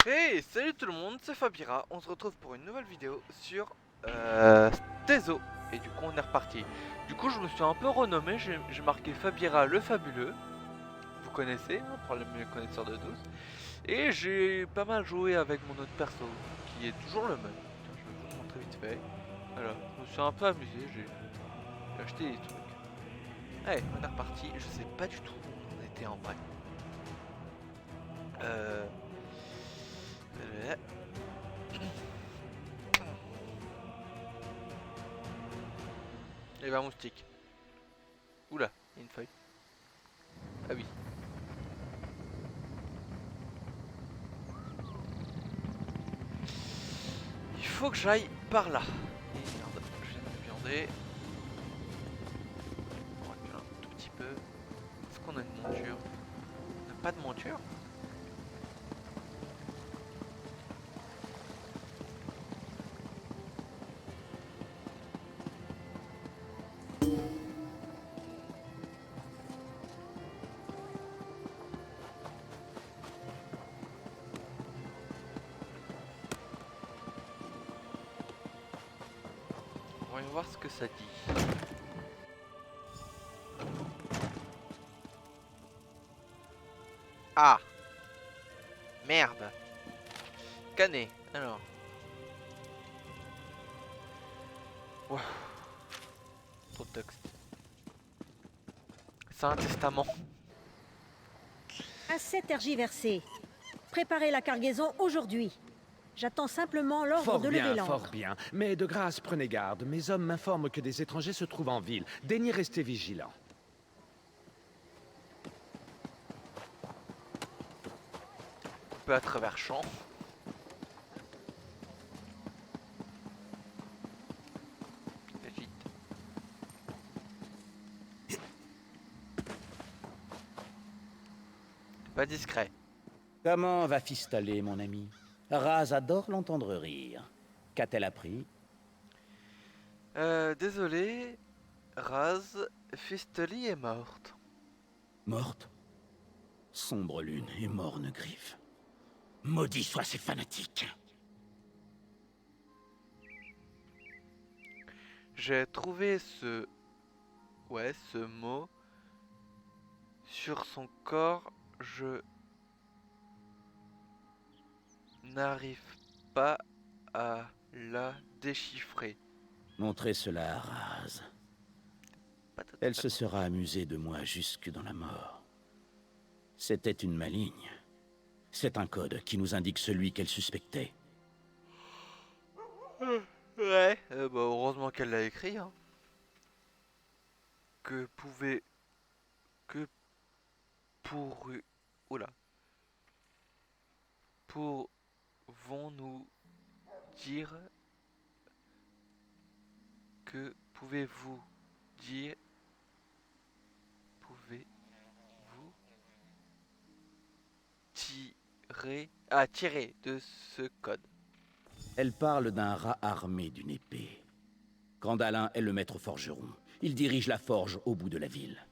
Hey, salut tout le monde, c'est Fabira. On se retrouve pour une nouvelle vidéo sur Tezo. Et du coup, on est reparti. Du coup, je me suis un peu renommé. J'ai marqué Fabira le Fabuleux. Vous connaissez, hein, pour les meilleurs connaisseurs de tous. Et j'ai pas mal joué avec mon autre perso, qui est toujours le même. Tiens, je vais vous montrer vite fait. Voilà, je me suis un peu amusé. J'ai acheté des trucs. Allez, on est reparti. Je sais pas du tout où on était en vrai. Euh... euh, Et ben, moustique. Oula, il y a une feuille. Ah oui. Il faut que j'aille par là. Et merde, je viens de me viander. On recule un tout petit peu. Est-ce qu'on a une monture? On n'a pas de monture? Voyons voir ce que ça dit. Ah! Merde! Canet, alors. Wow, trop de texte. C'est un testament. Assez tergiversé. Préparez la cargaison aujourd'hui. J'attends simplement l'ordre de lever Fort l'ancre. bien. Mais de grâce, prenez garde. Mes hommes m'informent que des étrangers se trouvent en ville. Daignez rester vigilants. On peut à travers champs. Vite. Pas discret. Comment va Fistaler, mon ami? Raz adore l'entendre rire. Qu'a-t-elle appris? Désolé. Raz, Fisteli est morte. Morte? Sombre lune et morne griffe. Maudits soient ces fanatiques. J'ai trouvé ce... Ouais, ce mot sur son corps. Je n'arrive pas à la déchiffrer. Montrez cela à Raz. Pas Elle se totalement. sera amusée de moi jusque dans la mort. C'était une maligne. C'est un code qui nous indique celui qu'elle suspectait. Ouais, bah heureusement qu'elle l'a écrit. Hein. Que pouvez... Que pour... Oula. Pouvons-nous dire... Que pouvez-vous dire... Pouvez-vous tirer... Ah, tirer de ce code. Elle parle d'un rat armé d'une épée. Grandalin est le maître forgeron. Il dirige la forge au bout de la ville.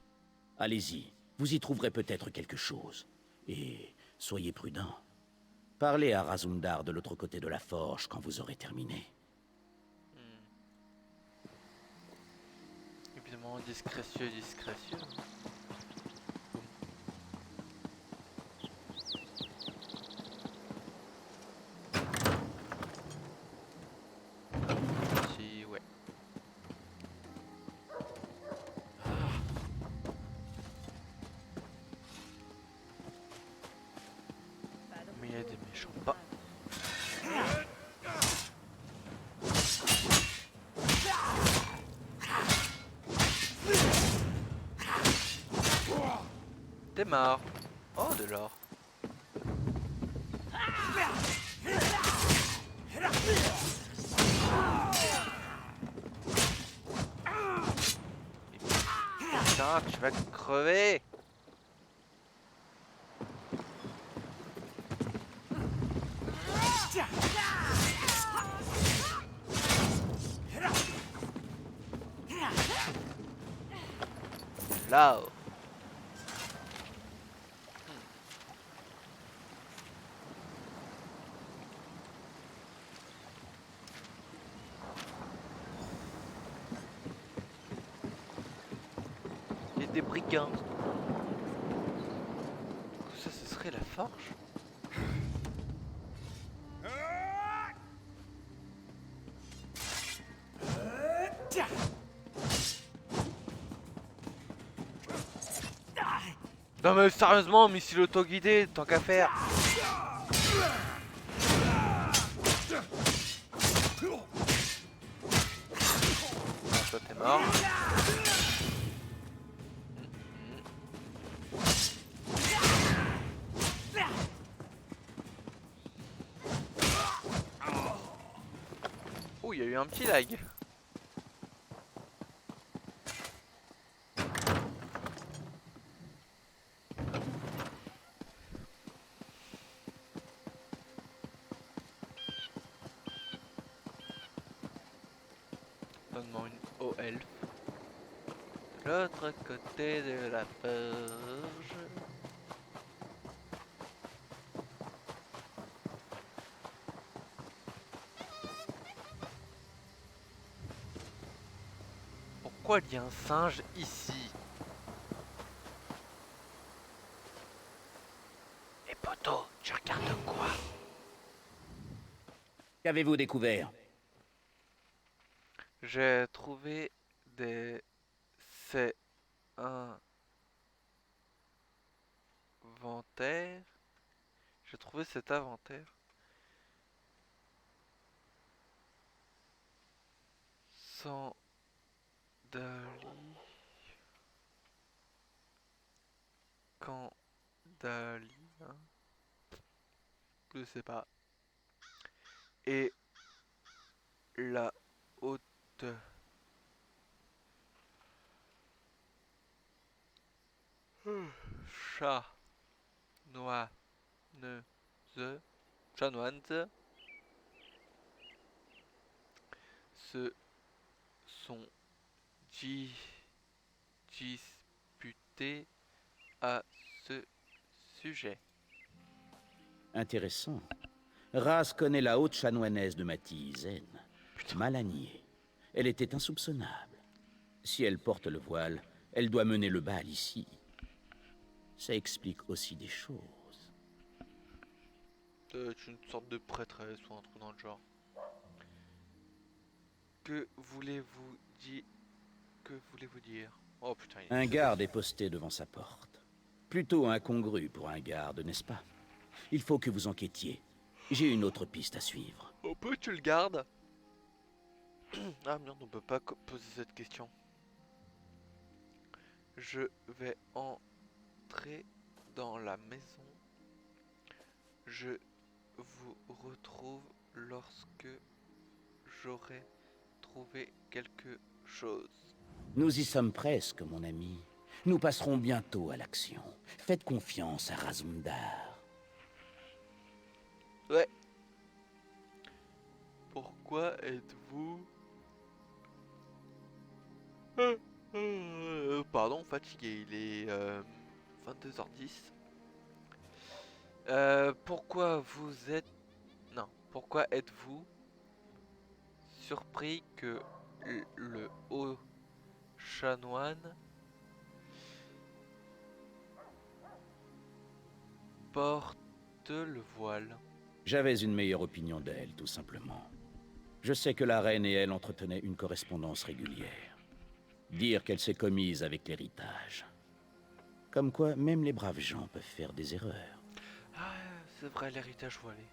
Allez-y, vous y trouverez peut-être quelque chose. Et soyez prudents. Parlez à Razundar de l'autre côté de la forge quand vous aurez terminé. Évidemment, discrétieux, discrétieux. Si, ouais. Mais il y a des méchants pas. T'es mort. Oh, de l'or. Putain, tu vas crever. Là-haut. c'est des brigands. Ça, ce serait la forge. Non mais sérieusement, missile auto-guidé, tant qu'à faire. Ah, toi t'es mort. Ouh, il y a eu un petit lag. Donne-moi une eau elfe. De l'autre côté de la forge. Pourquoi il y a un singe ici? Et poto, tu regardes quoi? Qu'avez-vous découvert? J'ai trouvé des... C'est un inventaire. J'ai trouvé cet inventaire. Sans Dali. Candali. Hein. Je sais pas. Et la haute. Chat. Noix. Ne. The. Chanoine. Se sont disputés à ce sujet. Intéressant. Ras connaît la haute chanoinesse de Mathizen. Malaniée. Elle était insoupçonnable. Si elle porte le voile, elle doit mener le bal ici. Ça explique aussi des choses. C'est une sorte de prêtresse ou un truc dans le genre. Que voulez-vous dire? Que voulez-vous dire? Oh putain, Un garde est posté devant sa porte. Plutôt incongru pour un garde, n'est-ce pas? Il faut que vous enquêtiez. J'ai une autre piste à suivre. On peut, tu le gardes? Ah merde, on peut pas poser cette question. Je vais entrer dans la maison. Je vous retrouve lorsque j'aurai trouvé quelque chose. Nous y sommes presque, mon ami. Nous passerons bientôt à l'action. Faites confiance à Razumdar. Ouais. Pourquoi êtes-vous... pardon, fatigué, il est 22h10. Pourquoi vous êtes... Non, pourquoi êtes-vous surpris que le haut chanoine porte le voile? J'avais une meilleure opinion d'elle, tout simplement. Je sais que la reine et elle entretenaient une correspondance régulière. Dire qu'elle s'est commise avec l'héritage. Comme quoi, même les braves gens peuvent faire des erreurs. Ah, c'est vrai, l'héritage voilé.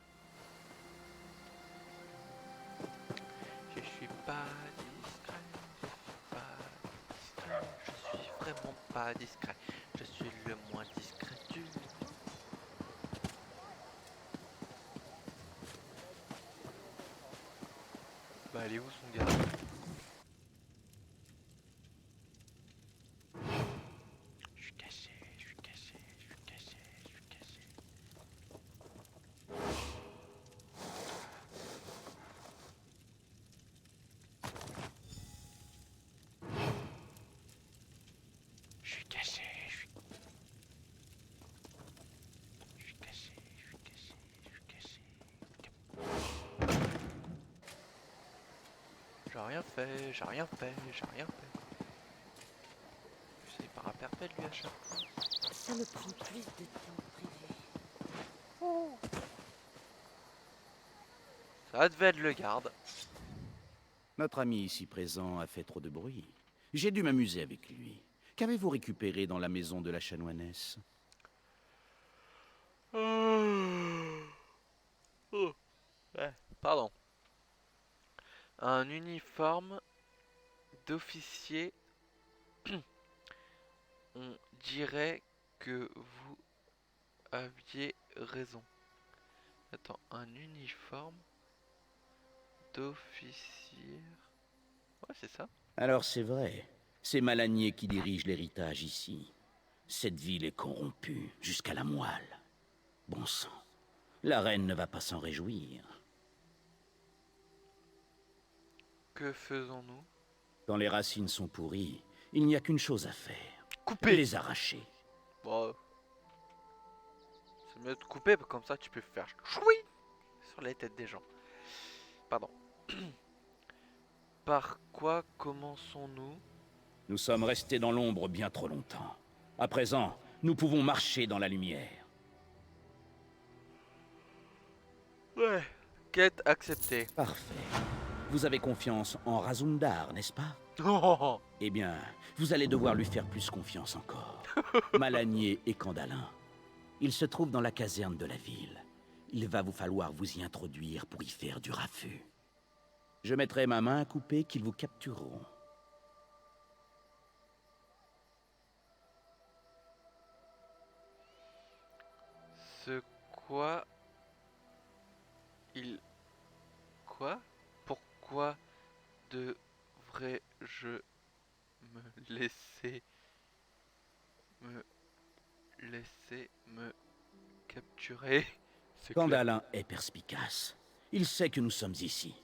Je suis pas discret, je suis vraiment pas discret. Je suis le moins discret du... Bah, elle est où son gars? Je suis caché, je suis caché, je suis caché, je suis caché. Je suis caché, je suis caché, je suis caché, je suis caché. J'ai rien fait, j'ai rien fait, j'ai rien fait. J'essaye pas à perdre. s'appelle lui à chaque fois? Ça me prend plus de temps prévu. Ça devait être le garde. Notre ami ici présent a fait trop de bruit. J'ai dû m'amuser avec lui. Qu'avez-vous récupéré dans la maison de la chanoinesse? Oh, ouais, pardon. Un uniforme d'officier. On dirait que vous aviez raison. Attends, un uniforme d'officier. Ouais, c'est ça. Alors c'est vrai, c'est Malanier qui dirige l'héritage ici. Cette ville est corrompue jusqu'à la moelle. Bon sang, la reine ne va pas s'en réjouir. Que faisons-nous? Quand les racines sont pourries, il n'y a qu'une chose à faire. Couper. Les arracher. Bon, c'est mieux de couper, comme ça tu peux faire choui sur les têtes des gens. Pardon. Par quoi commençons-nous? Nous sommes restés dans l'ombre bien trop longtemps. À présent, nous pouvons marcher dans la lumière. Ouais. Quête acceptée. Parfait. Vous avez confiance en Razundar, n'est-ce pas? Oh, Eh bien, vous allez devoir lui faire plus confiance encore. Malanier et Candalin. Ils se trouvent dans la caserne de la ville. Il va vous falloir vous y introduire pour y faire du raffut. Je mettrai ma main à couper qu'ils vous captureront. ce quoi il... Quoi? Pourquoi devrais-je me laisser... me laisser me capturer? C'est clair. Candalin est perspicace. Il sait que nous sommes ici.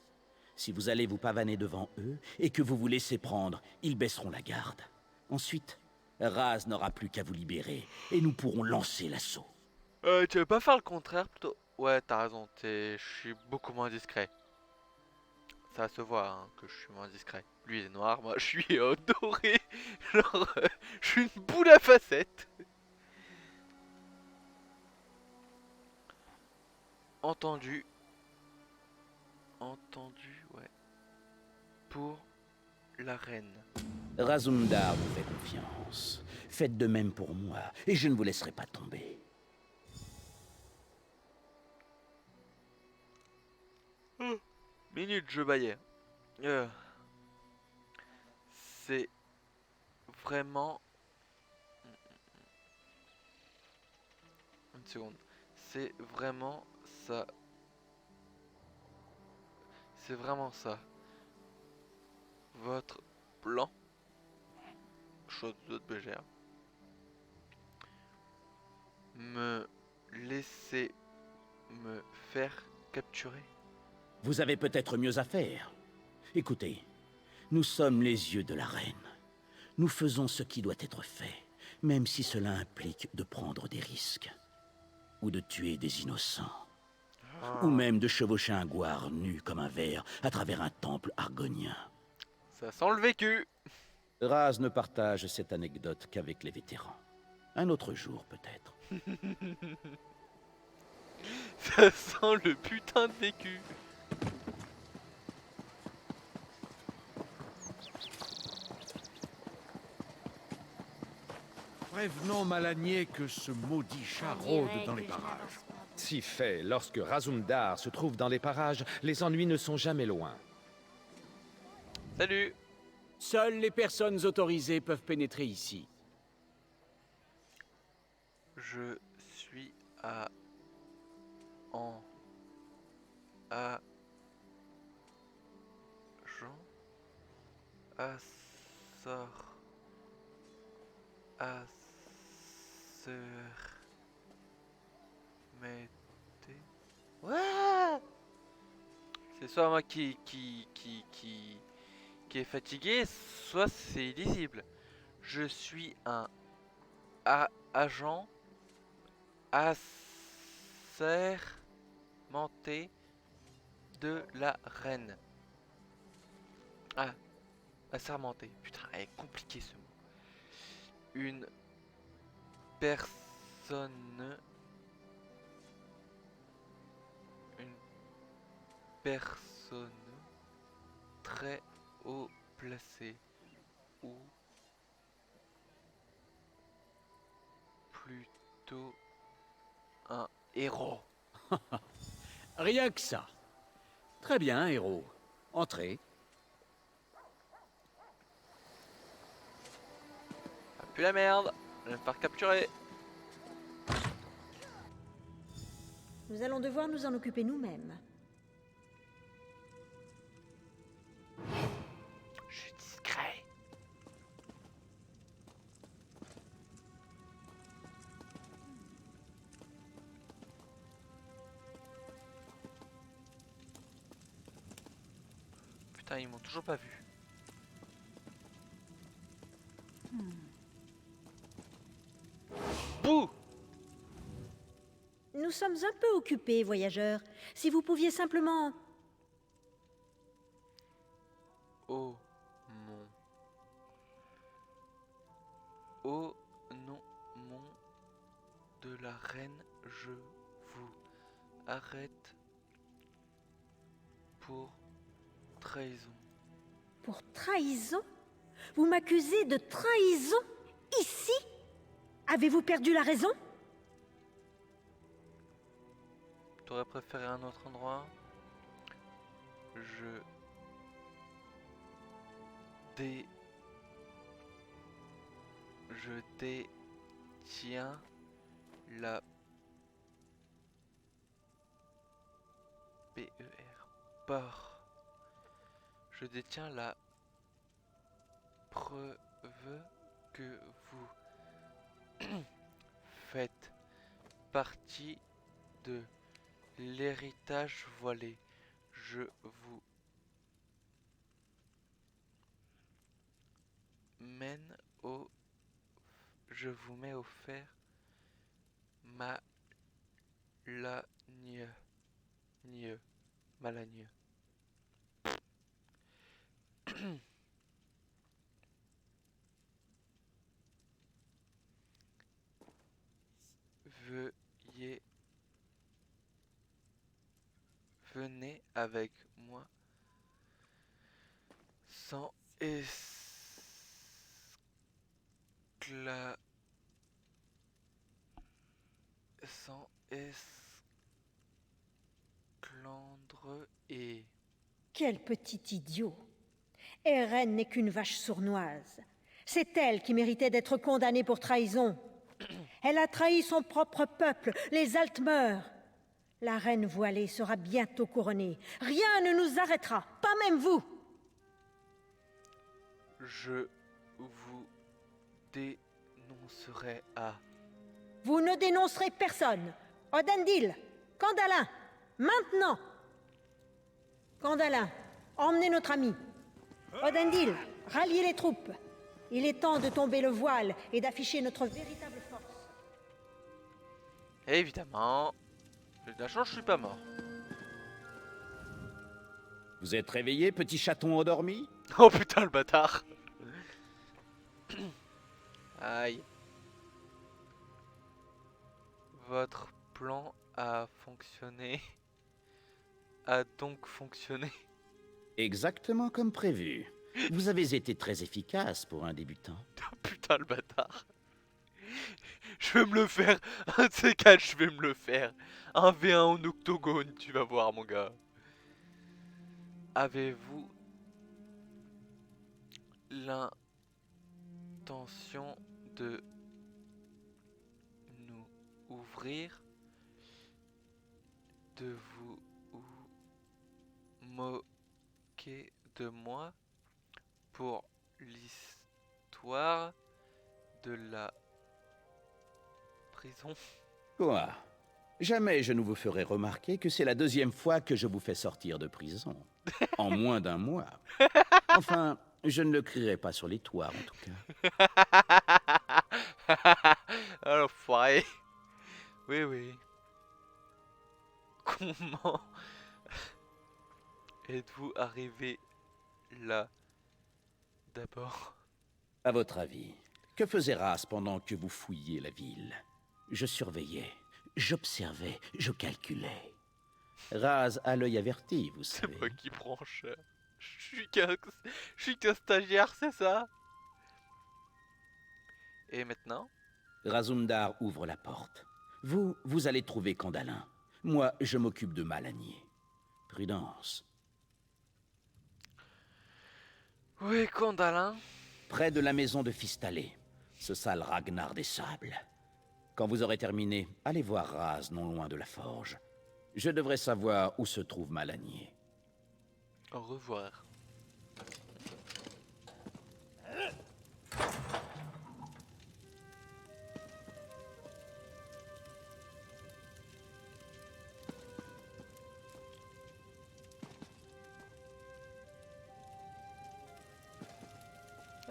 Si vous allez vous pavaner devant eux et que vous vous laissez prendre, ils baisseront la garde. Ensuite, Raz n'aura plus qu'à vous libérer et nous pourrons lancer l'assaut. Tu veux pas faire le contraire plutôt? Ouais, t'as raison, je suis beaucoup moins discret. Ça se voit hein, que je suis moins discret. Lui il est noir, moi je suis doré. Genre, je suis une boule à facettes. Entendu. Entendu, ouais. Pour la reine. Razundar vous fait confiance. Faites de même pour moi, et je ne vous laisserai pas tomber. Minute, je baillais. C'est vraiment... Une seconde. C'est vraiment ça. C'est vraiment ça. Votre plan. Chose d'autre BGR. Me laisser me faire capturer. Vous avez peut-être mieux à faire. Écoutez, nous sommes les yeux de la reine. Nous faisons ce qui doit être fait, même si cela implique de prendre des risques. Ou de tuer des innocents. Ou même de chevaucher un gouard nu comme un ver à travers un temple argonien. Ça sent le vécu. Raz ne partage cette anecdote qu'avec les vétérans. Un autre jour, peut-être. Ça sent le putain de vécu. Prévenons Malanier que ce maudit chat rôde dans les parages. Si fait, lorsque Razundar se trouve dans les parages, les ennuis ne sont jamais loin. Salut. Seules les personnes autorisées peuvent pénétrer ici. Je suis à... En... À... Jean... À... Sort... À... Sœur... Mettez... Ouais. C'est soit moi qui est fatigué, soit c'est illisible. Je suis un agent assermenté de la reine. Ah, assermenté. Putain, elle est compliquée ce mot. Une personne, une personne très haut placée ou plutôt un héros. Rien que ça. Très bien, héros. Entrez. Ah, puis la merde, je vais me faire capturer. Nous allons devoir nous en occuper nous-mêmes. Je suis discret. Putain, ils m'ont toujours pas vu. Bouh! Nous sommes un peu occupés, voyageurs. Si vous pouviez simplement... Oh mon. Oh non, mon de la reine, je vous arrête pour trahison. Pour trahison? Vous m'accusez de trahison? Ici? Avez-vous perdu la raison? T'aurais préféré un autre endroit? Je détiens la PER. Par. Je détiens la preuve que vous faites partie de l'héritage voilé. Mène au je vous mets au fer malagneux. Veuillez venez avec moi sans sans esclandre et Quel petit idiot! Eren n'est qu'une vache sournoise. C'est elle qui méritait d'être condamnée pour trahison. Elle a trahi son propre peuple, les Altmeurs. La reine voilée sera bientôt couronnée. Rien ne nous arrêtera, pas même vous. je vous dénoncerai à Vous ne dénoncerez personne. Odendil, Candalin, maintenant. Candalin, emmenez notre ami. Odendil, ralliez les troupes. Il est temps de tomber le voile et d'afficher notre véritable force. évidemment. J'ai de la chance, je suis pas mort. Vous êtes réveillé, petit chaton endormi? Oh putain le bâtard. Aïe. Votre plan a fonctionné. A donc fonctionné. Exactement comme prévu. Vous avez été très efficace pour un débutant. Putain le bâtard. Je vais me le faire. Un de ces quatre, je vais me le faire. Un V1 en octogone, tu vas voir mon gars. Avez-vous l'intention de nous ouvrir, de vous moquer de moi pour l'histoire de la prison? Quoi? Jamais je ne vous ferai remarquer que c'est la deuxième fois que je vous fais sortir de prison. En moins d'un mois. Enfin, je ne le crierai pas sur les toits, en tout cas. Ah l'enfoiré. Oui, oui. Comment êtes-vous arrivé là d'abord? À votre avis, Que faisait Raz pendant que vous fouilliez la ville? Je surveillais, j'observais, je calculais. Raz a l'œil averti, vous C'est savez. moi qui prends cher. Je suis qu'un stagiaire, c'est ça? Et maintenant? Razumdar ouvre la porte. Vous allez trouver Candalin. Moi, je m'occupe de Malanier. Prudence. Oui, Condalin. Près de la maison de Fistalé, ce sale Ragnar des Sables. Quand vous aurez terminé, allez voir Raz non loin de la forge. Je devrais savoir où se trouve Malanier. Au revoir.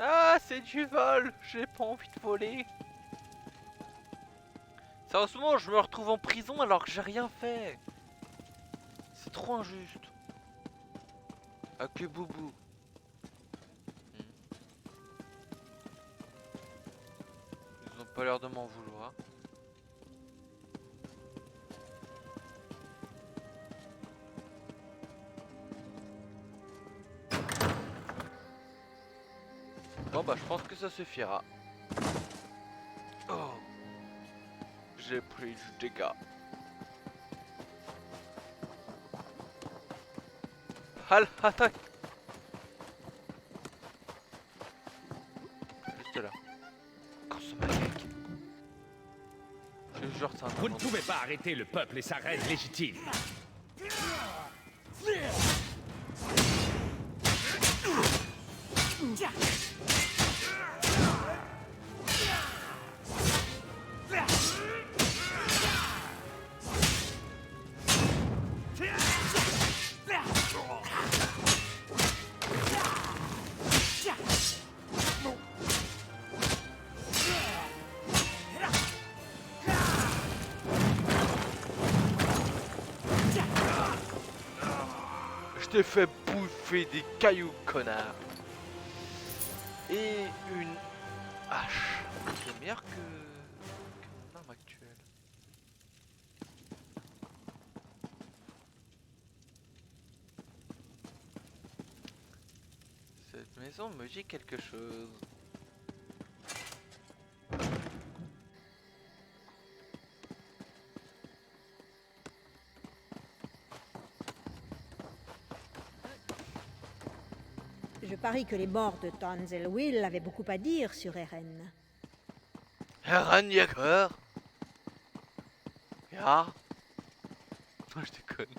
Ah, c'est du vol. J'ai pas envie de voler. Sérieusement, je me retrouve en prison alors que j'ai rien fait. C'est trop injuste. Ah, que boubou. Ils ont pas l'air de m'en vouloir. Bon bah je pense que ça suffira. Oh. J'ai pris du dégât. Hal, attaque. Juste là. Quand ce maniaque. Je jure c'est un Vous ne inventaire. pouvez pas arrêter le peuple et sa reine légitime. Je t'ai fait bouffer des cailloux, connard. Et une hache. C'est meilleur que mon arme actuelle. Cette maison me dit quelque chose. Je parie que les morts de Tanzelwyl avaient beaucoup à dire sur Eren. Eren Yeager. Ja. Non, je déconne.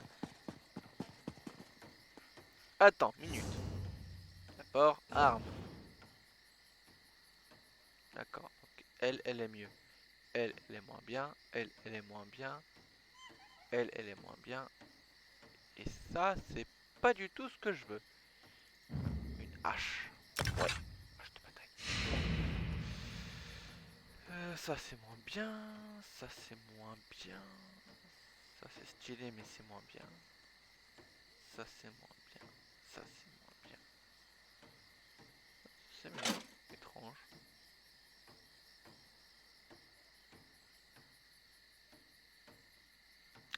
Attends, minute. D'abord, arme. D'accord. Donc, elle est mieux. Elle est moins bien. Elle est moins bien. Elle est moins bien. Et ça, c'est pas du tout ce que je veux. Une hache. Ouais. Hache de bataille. Ça, c'est moins bien. Ça, c'est moins bien. Ça, c'est stylé, mais c'est moins bien. Ça, c'est moins bien. Ça, c'est moins bien. C'est mieux. Étrange.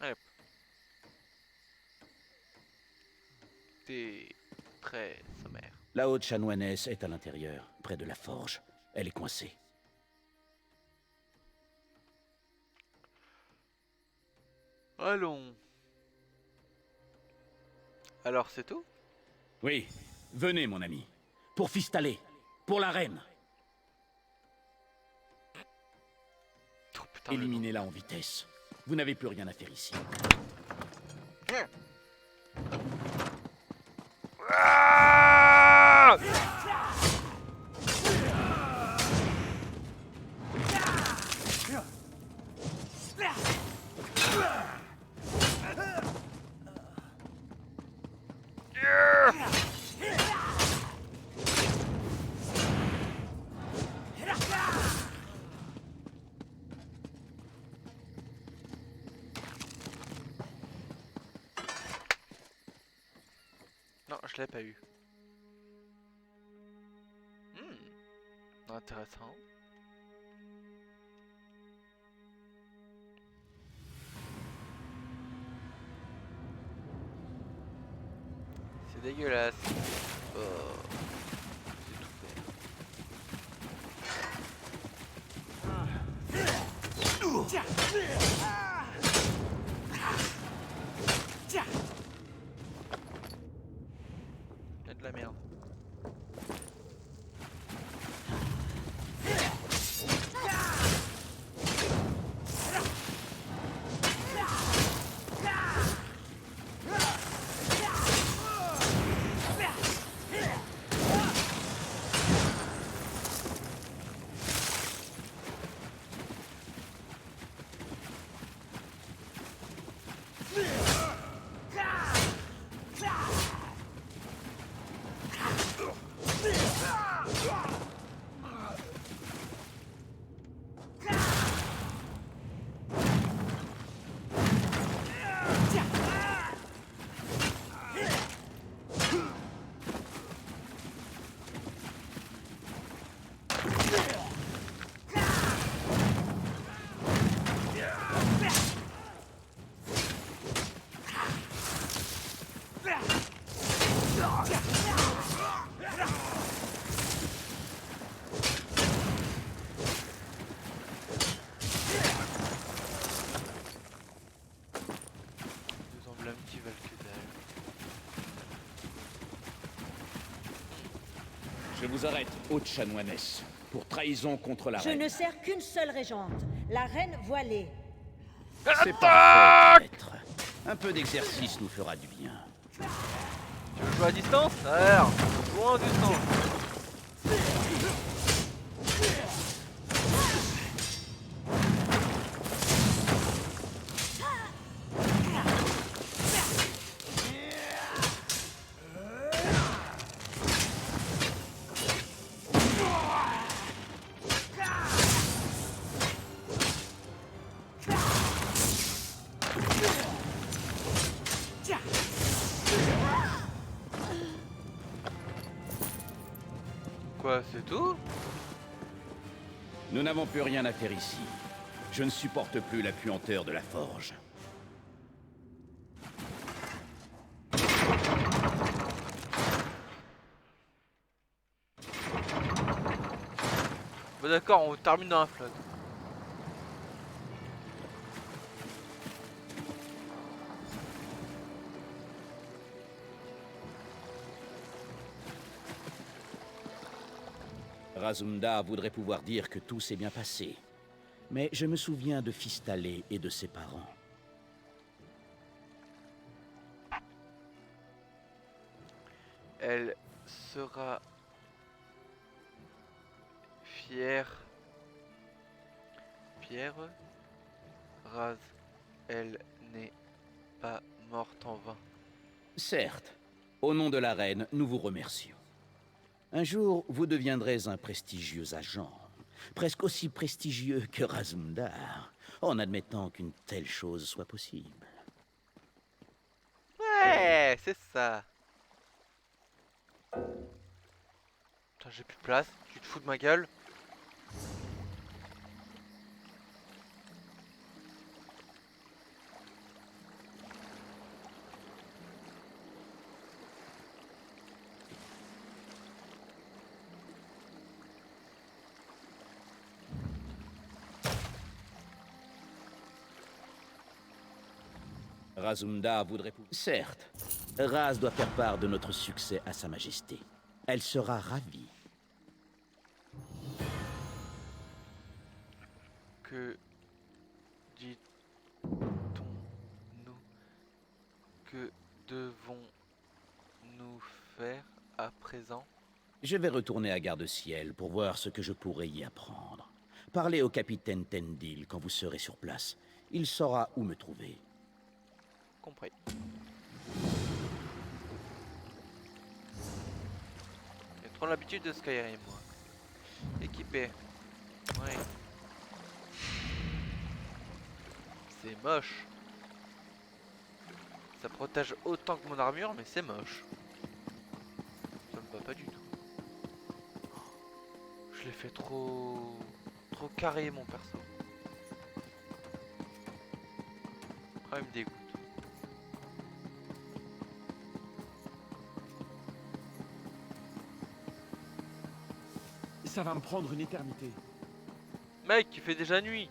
Allez hop. T'es très sommaire. La haute chanoinesse est à l'intérieur, près de la forge. Elle est coincée. Allons. Alors, c'est tout? Oui, venez, mon ami. Pour Fistalé. Pour la reine. Oh, putain, le Éliminez-la en vitesse. Vous n'avez plus rien à faire ici. Ah! Non, je l'ai pas eu. Intéressant. dégueulasse. Oh. C'est tout fait. Il y a de la merde. Deux emblèmes qui valent que dalle. Je vous arrête, haute chanoinesse, pour trahison contre la Je reine. ne sers qu'une seule régente, la reine voilée. C'est parfait, maître. Un peu d'exercice nous fera du bien. Tu veux jouer à distance? Alors, loin du sang. Quoi, c'est tout? Nous n'avons plus rien à faire ici. Je ne supporte plus la puanteur de la forge. Bon d'accord, on termine dans la flotte. Razumda voudrait pouvoir dire que tout s'est bien passé. Mais je me souviens de Fistalé et de ses parents. Elle sera fière. Pierre Raz, elle n'est pas morte en vain. Certes, au nom de la reine, nous vous remercions. Un jour, vous deviendrez un prestigieux agent, presque aussi prestigieux que Razumdar, en admettant qu'une telle chose soit possible. Ouais, c'est ça. Putain, j'ai plus de place. Tu te fous de ma gueule? Razumda voudrait... Certes, Raz doit faire part de notre succès à Sa Majesté. Elle sera ravie. Que dit-on-nous? Que devons-nous faire à présent? Je vais retourner à Garde-Ciel pour voir ce que je pourrais y apprendre. Parlez au capitaine Tendil quand vous serez sur place. Il saura où me trouver. Compris. J'ai trop l'habitude de Skyrim, moi. Équipé. Ouais. C'est moche. Ça protège autant que mon armure, mais c'est moche. Ça me va pas du tout. Je l'ai fait trop carré, mon perso. Ah, il me dégoûte. Ça va me prendre une éternité. Mec, il fait déjà nuit.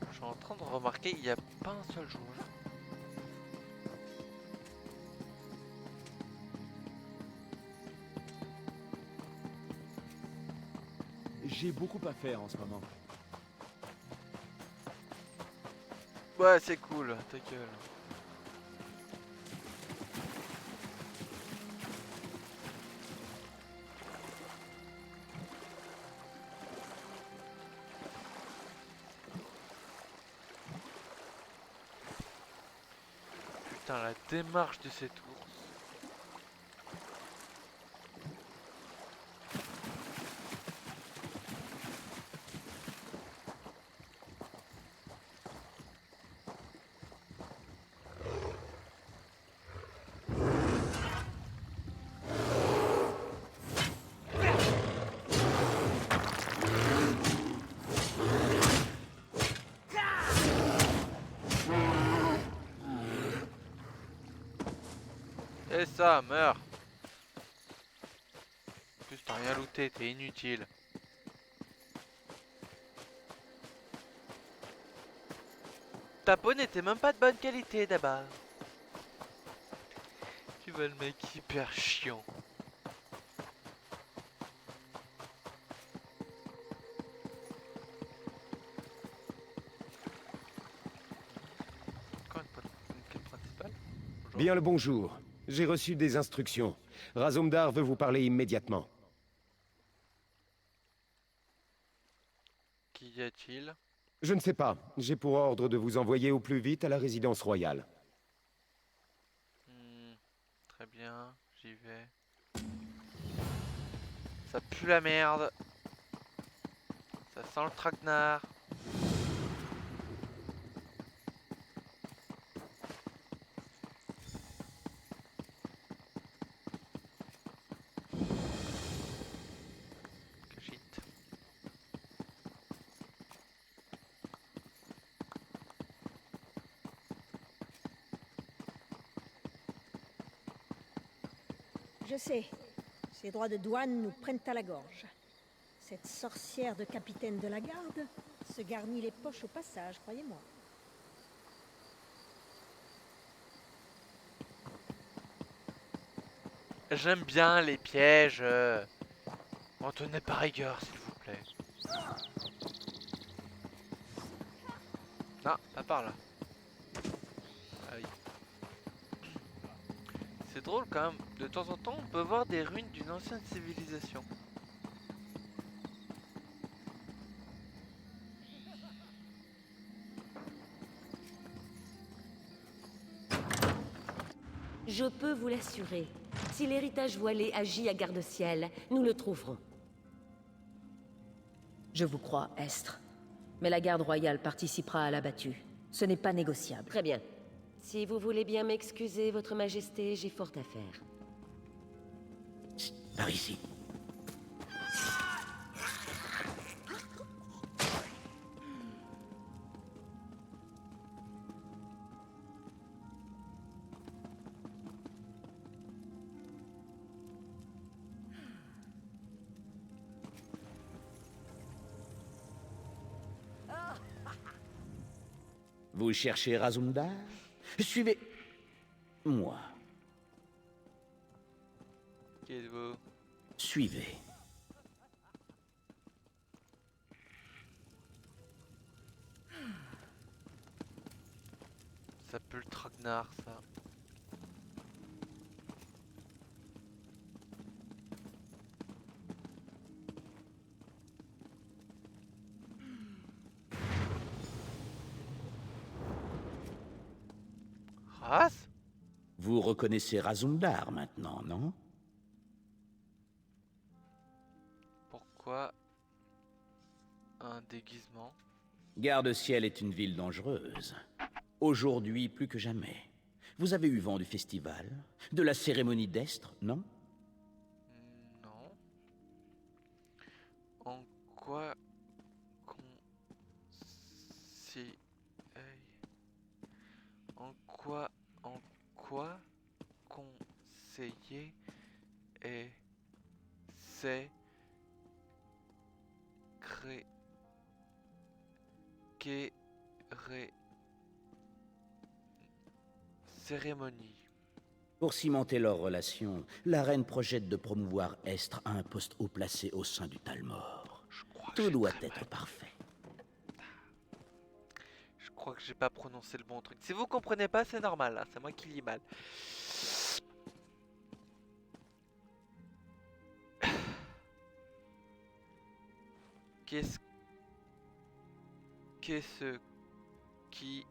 Je suis en train de remarquer, il n'y a pas un seul joueur. J'ai beaucoup à faire en ce moment. Ouais, c'est cool, ta gueule. Putain, la démarche de cet ours. Et ça, meurs. En plus, t'as rien looté, t'es inutile. Ta peau n'était même pas de bonne qualité d'abord. Tu vois le mec hyper chiant. Quoi, une quête principale? Bonjour. Bien le bonjour. J'ai reçu des instructions. Razumdar veut vous parler immédiatement. Qu'y a-t-il? Je ne sais pas. J'ai pour ordre de vous envoyer au plus vite à la résidence royale. Très bien, j'y vais. Ça pue la merde. Ça sent le traquenard. Que shit. Je sais. Ces droits de douane nous prennent à la gorge. Cette sorcière de capitaine de la garde se garnit les poches au passage, croyez-moi. J'aime bien les pièges. En tenez pas rigueur, s'il vous plaît. Non, pas par là. Ah oui. C'est drôle quand même. De temps en temps, on peut voir des ruines d'une ancienne civilisation. Je peux vous l'assurer. Si l'héritage voilé agit à garde-ciel, nous le trouverons. Je vous crois, Estre. Mais la garde royale participera à la battue. Ce n'est pas négociable. Très bien. Si vous voulez bien m'excuser, Votre Majesté, j'ai fort à faire. Chut, par ici. Vous cherchez Razumdar? Suivez... moi. Qui êtes-vous? Suivez. Ça pue le traquenard, ça. Race? Vous reconnaissez Razumdar maintenant, non? Pourquoi un déguisement? Garde-Ciel est une ville dangereuse. Aujourd'hui, plus que jamais. Vous avez eu vent du festival? De la cérémonie d'Estre, non? Non. En quoi en quoi qui est c'est cré qui ré cérémonie. Pour cimenter leur relation, la reine projette de promouvoir Estre à un poste haut placé au sein du Talmor. Je crois que Tout j'ai doit très être mal. parfait. Je crois que j'ai pas prononcé le bon truc. Si vous comprenez pas, c'est normal, hein, c'est moi qui lis mal. Qu'est-ce qu'est-ce qui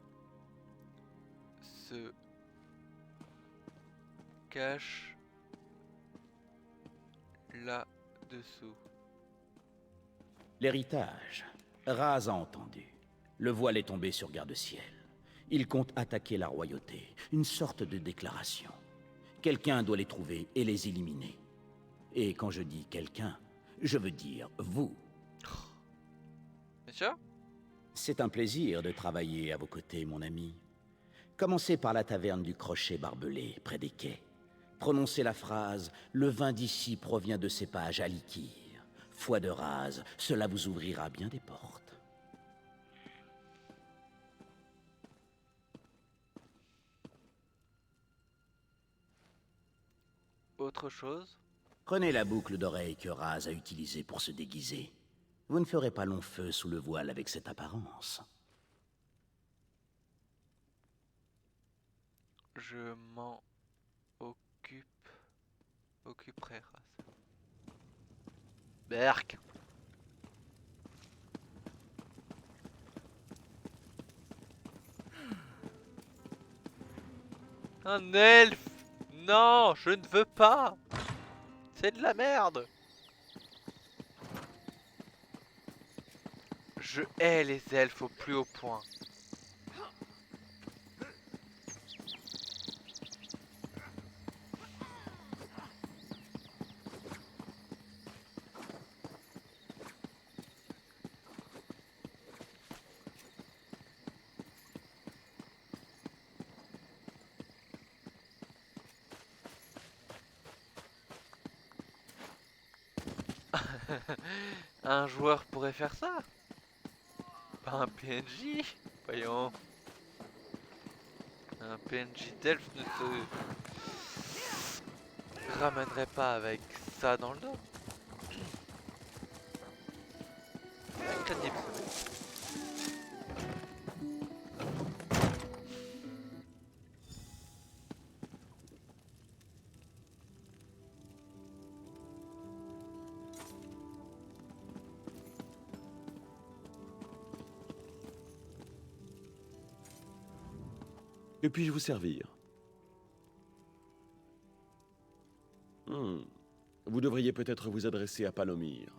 se cache là-dessous? L'héritage. Raz a entendu. Le voile est tombé sur Garde-Ciel. Il compte attaquer la royauté. Une sorte de déclaration. Quelqu'un doit les trouver et les éliminer. Et quand je dis quelqu'un, je veux dire vous. Bien sûr. C'est un plaisir de travailler à vos côtés, mon ami. Commencez par la taverne du Crochet Barbelé, près des quais. Prononcez la phrase « Le vin d'ici provient de cépages Alikir ». Foi de Raz, cela vous ouvrira bien des portes. Autre chose? Prenez la boucle d'oreille que Raz a utilisée pour se déguiser. Vous ne ferez pas long feu sous le voile avec cette apparence. Je m'en occuperai, Raz. Berk. Un elfe. Non, je ne veux pas. C'est de la merde. Je hais les elfes au plus haut point. Un joueur pourrait faire ça. Pas un PNJ. Voyons. Un PNJ d'elfe ne se ramènerait pas avec ça dans le dos. Incroyable, ce mec. Que puis-je vous servir? Vous devriez peut-être vous adresser à Palomir.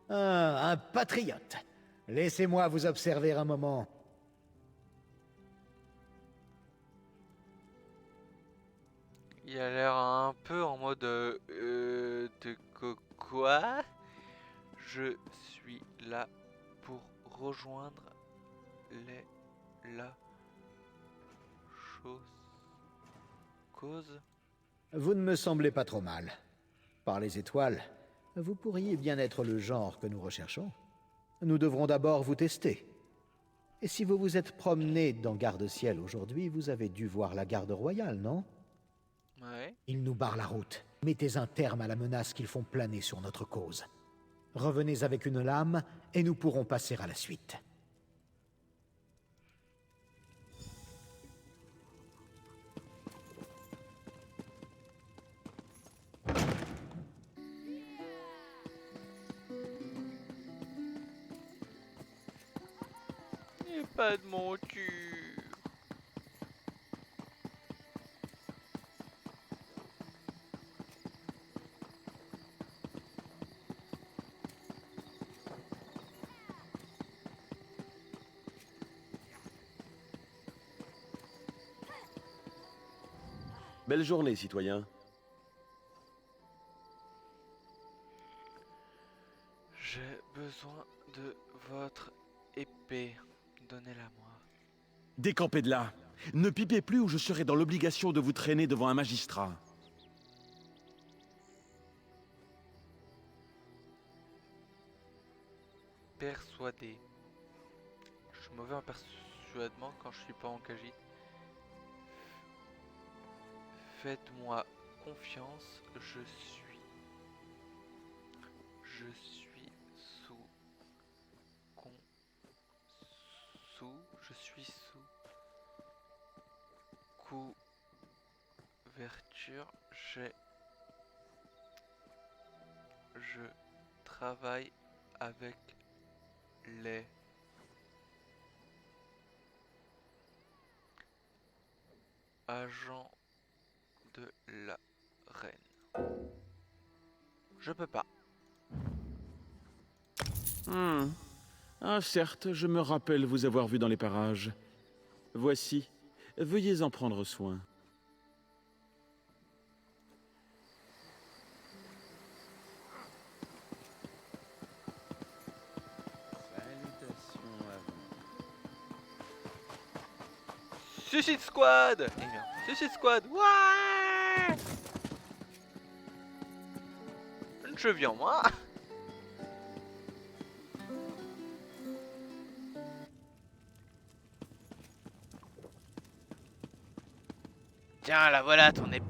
Ah, un patriote. Laissez-moi vous observer un moment. Il a l'air un peu en mode quoi? Je suis là pour rejoindre la cause. Vous ne me semblez pas trop mal. Par les étoiles, vous pourriez bien être le genre que nous recherchons. Nous devrons d'abord vous tester. Et si vous vous êtes promené dans Garde-Ciel aujourd'hui, vous avez dû voir la garde royale, non? Ouais. Ils nous barrent la route. Mettez un terme à la menace qu'ils font planer sur notre cause. Revenez avec une lame, et nous pourrons passer à la suite. Il n'y a pas de monture. Belle journée, citoyen. Je épée. Donnez-la-moi. Décampez de là. Ne pipez plus ou je serai dans l'obligation de vous traîner devant un magistrat. Persuader. Je suis mauvais en persuadement quand je suis pas engagé. Faites-moi confiance, je suis sous couverture, je travaille avec les agents de la reine. Je peux pas. Ah, certes, je me rappelle vous avoir vu dans les parages. Voici. Veuillez en prendre soin. Salutations à vous. Suicide Squad. Eh bien, Suicide Squad. Ouais. Je viens moi. Tiens, la voilà ton épée.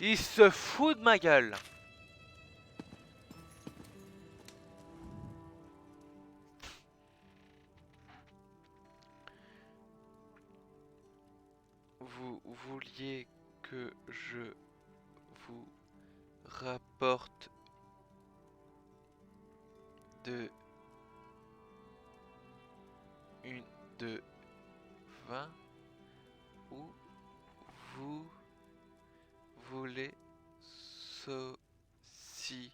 Il se fout de ma gueule. Vous vouliez que je vous rapporte une de 20 ou vous voulez ceci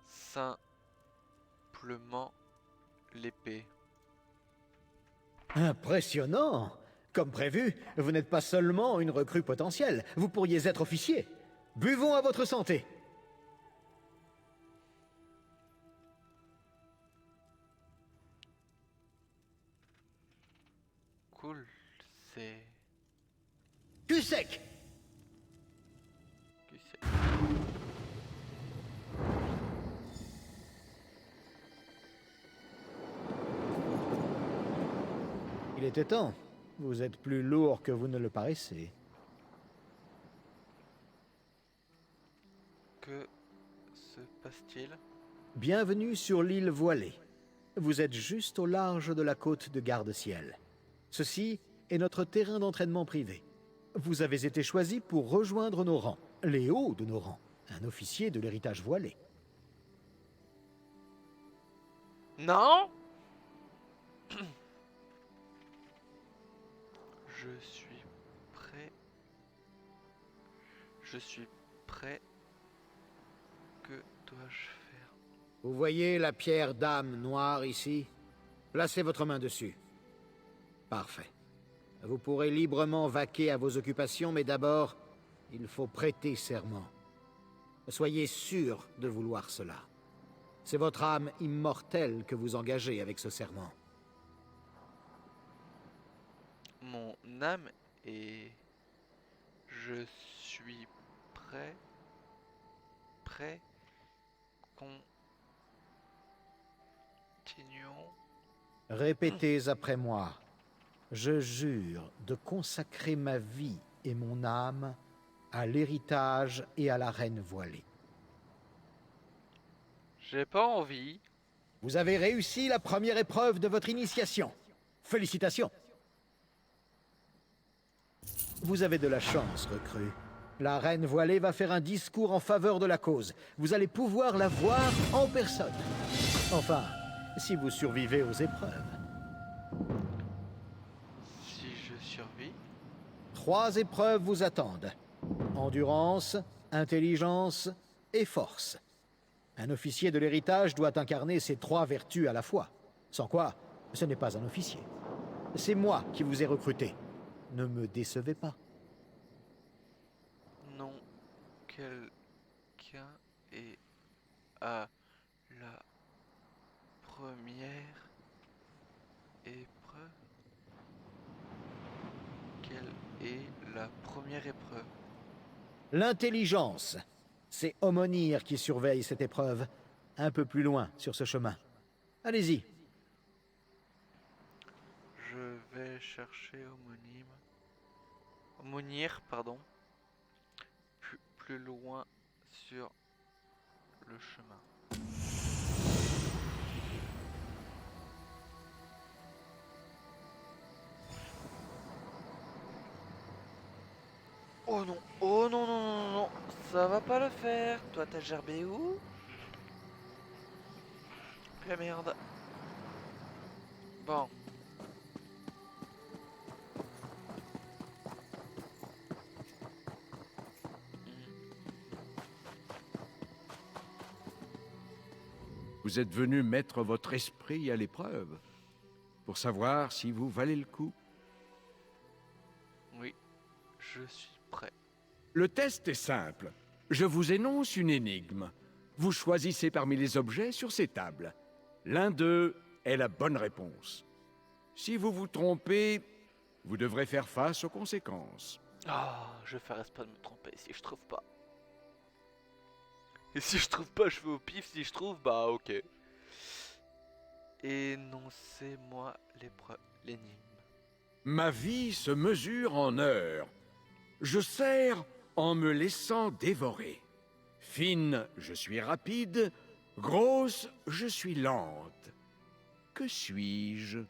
simplement l'épée. Impressionnant! Comme prévu, vous n'êtes pas seulement une recrue potentielle, vous pourriez être officier. Buvons à votre santé. Cool, c'est... Cul sec! Il était temps. Vous êtes plus lourd que vous ne le paraissez. Que se passe-t-il? Bienvenue sur l'île Voilée. Vous êtes juste au large de la côte de Garde-Ciel. Ceci est notre terrain d'entraînement privé. Vous avez été choisi pour rejoindre nos rangs, les hauts de nos rangs, un officier de l'héritage voilé. Non. Je suis prêt. Je suis prêt. Que dois-je faire? Vous voyez la pierre d'âme noire ici? Placez votre main dessus. Parfait. Vous pourrez librement vaquer à vos occupations, mais d'abord, il faut prêter serment. Soyez sûr de vouloir cela. C'est votre âme immortelle que vous engagez avec ce serment. Mon âme est... Je suis prêt. Prêt. Continuons. Répétez après moi. Je jure de consacrer ma vie et mon âme à l'héritage et à la reine voilée. J'ai pas envie. Vous avez réussi la première épreuve de votre initiation. Félicitations. Vous avez de la chance, recrue. La reine voilée va faire un discours en faveur de la cause. Vous allez pouvoir la voir en personne. Enfin, si vous survivez aux épreuves. Si je survis. 3 épreuves vous attendent. Endurance, intelligence et force. Un officier de l'héritage doit incarner ces 3 vertus à la fois. Sans quoi, ce n'est pas un officier. C'est moi qui vous ai recruté. Ne me décevez pas. Non, quelqu'un est à la première épreuve. Quelle est la première épreuve? L'intelligence. C'est Omonir qui surveille cette épreuve. Un peu plus loin, sur ce chemin. Allez-y. Je vais chercher Omonir, pardon. Plus loin sur le chemin. Oh non, oh non, non, non, non, ça va pas le faire. Toi, t'as gerbé où? Ah merde. Bon. Vous êtes venu mettre votre esprit à l'épreuve, pour savoir si vous valez le coup. Oui, je suis prêt. Le test est simple. Je vous énonce une énigme. Vous choisissez parmi les objets sur ces tables. L'un d'eux est la bonne réponse. Si vous vous trompez, vous devrez faire face aux conséquences. Ah, je ferai pas de me tromper si je trouve pas. Et si je trouve pas, je fais au pif. Si je trouve, bah ok. Énoncez-moi l'énigme. Ma vie se mesure en heures. Je sers en me laissant dévorer. Fine, je suis rapide. Grosse, je suis lente. Que suis-je?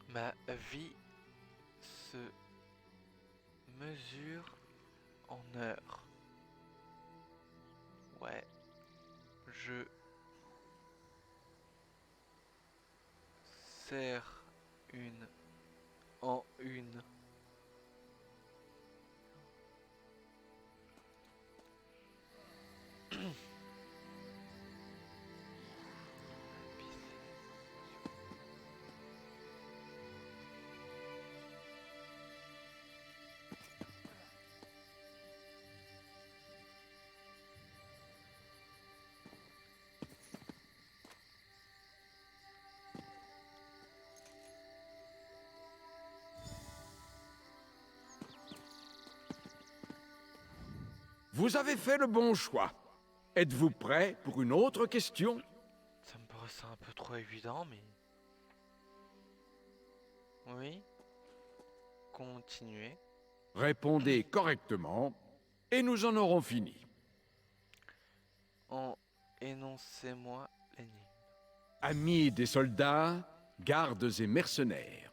Ma vie se mesure en heures. Ouais. Je sers en une. Vous avez fait le bon choix. Êtes-vous prêt pour une autre question? Ça me paraissait un peu trop évident, mais... Oui. Continuez. Répondez correctement et nous en aurons fini. Énoncez-moi l'énigme. Amis des soldats, gardes et mercenaires,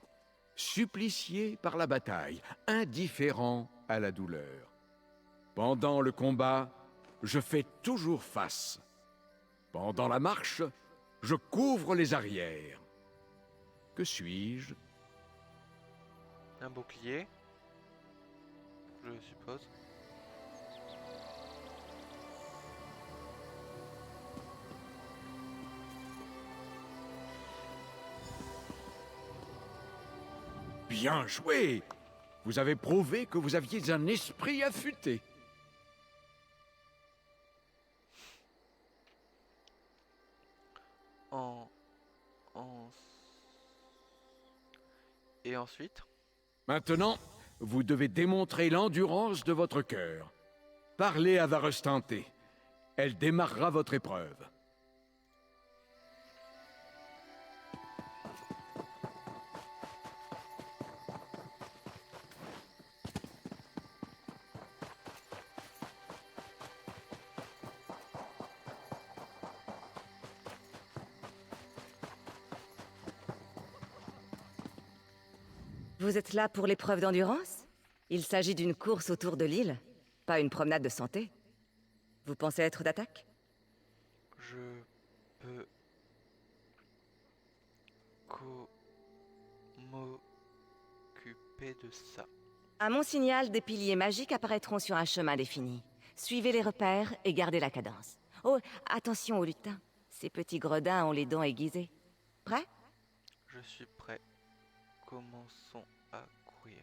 suppliciés par la bataille, indifférents à la douleur. Pendant le combat, je fais toujours face. Pendant la marche, je couvre les arrières. Que suis-je? Un bouclier, je suppose. Bien joué! Vous avez prouvé que vous aviez un esprit affûté. Et ensuite? Maintenant, vous devez démontrer l'endurance de votre cœur. Parlez à Varustante. Elle démarrera votre épreuve. Vous êtes là pour l'épreuve d'endurance? Il s'agit d'une course autour de l'île, pas une promenade de santé. Vous pensez être d'attaque? Je peux m'occuper de ça. À mon signal, des piliers magiques apparaîtront sur un chemin défini. Suivez les repères et gardez la cadence. Oh, attention aux lutins. Ces petits gredins ont les dents aiguisées. Prêt? Je suis prêt. Commençons à courir.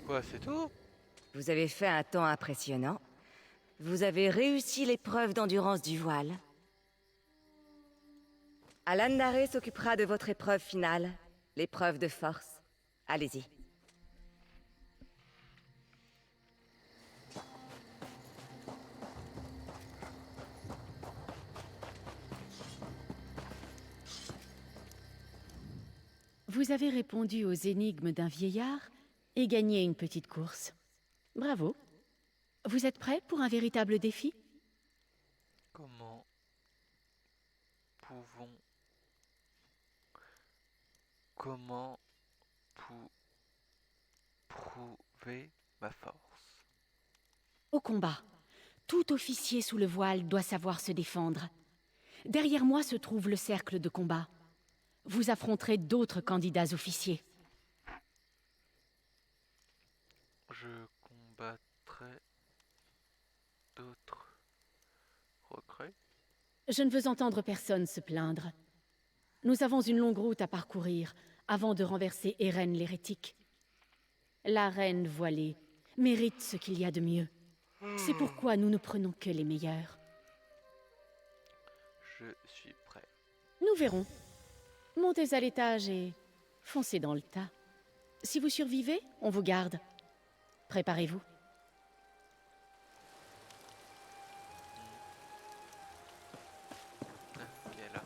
Quoi, c'est tout? Vous avez fait un temps impressionnant. Vous avez réussi l'épreuve d'endurance du voile. Alandare s'occupera de votre épreuve finale, l'épreuve de force. Allez-y. Vous avez répondu aux énigmes d'un vieillard et gagné une petite course. Bravo. Vous êtes prêt pour un véritable défi? Comment pouvons... Comment prouver ma force? Au combat, tout officier sous le voile doit savoir se défendre. Derrière moi se trouve le cercle de combat. Vous affronterez d'autres candidats officiers. Je combattrai d'autres recrues. Je ne veux entendre personne se plaindre. Nous avons une longue route à parcourir avant de renverser Eren l'hérétique. La reine voilée mérite ce qu'il y a de mieux. C'est pourquoi nous ne prenons que les meilleurs. Je suis prêt. Nous verrons. Montez à l'étage et foncez dans le tas. Si vous survivez, on vous garde. Préparez-vous. Ok, là.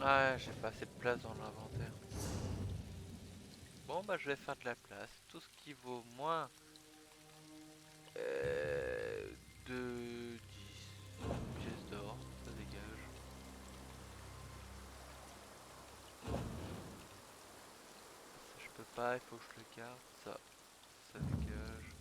Ah, j'ai pas assez de place dans l'inventaire. Bon, bah, je vais faire de la place. Tout ce qui vaut moins de 10 pièces d'or, ça dégage. Ça, je peux pas, il faut que je le garde. Ça dégage.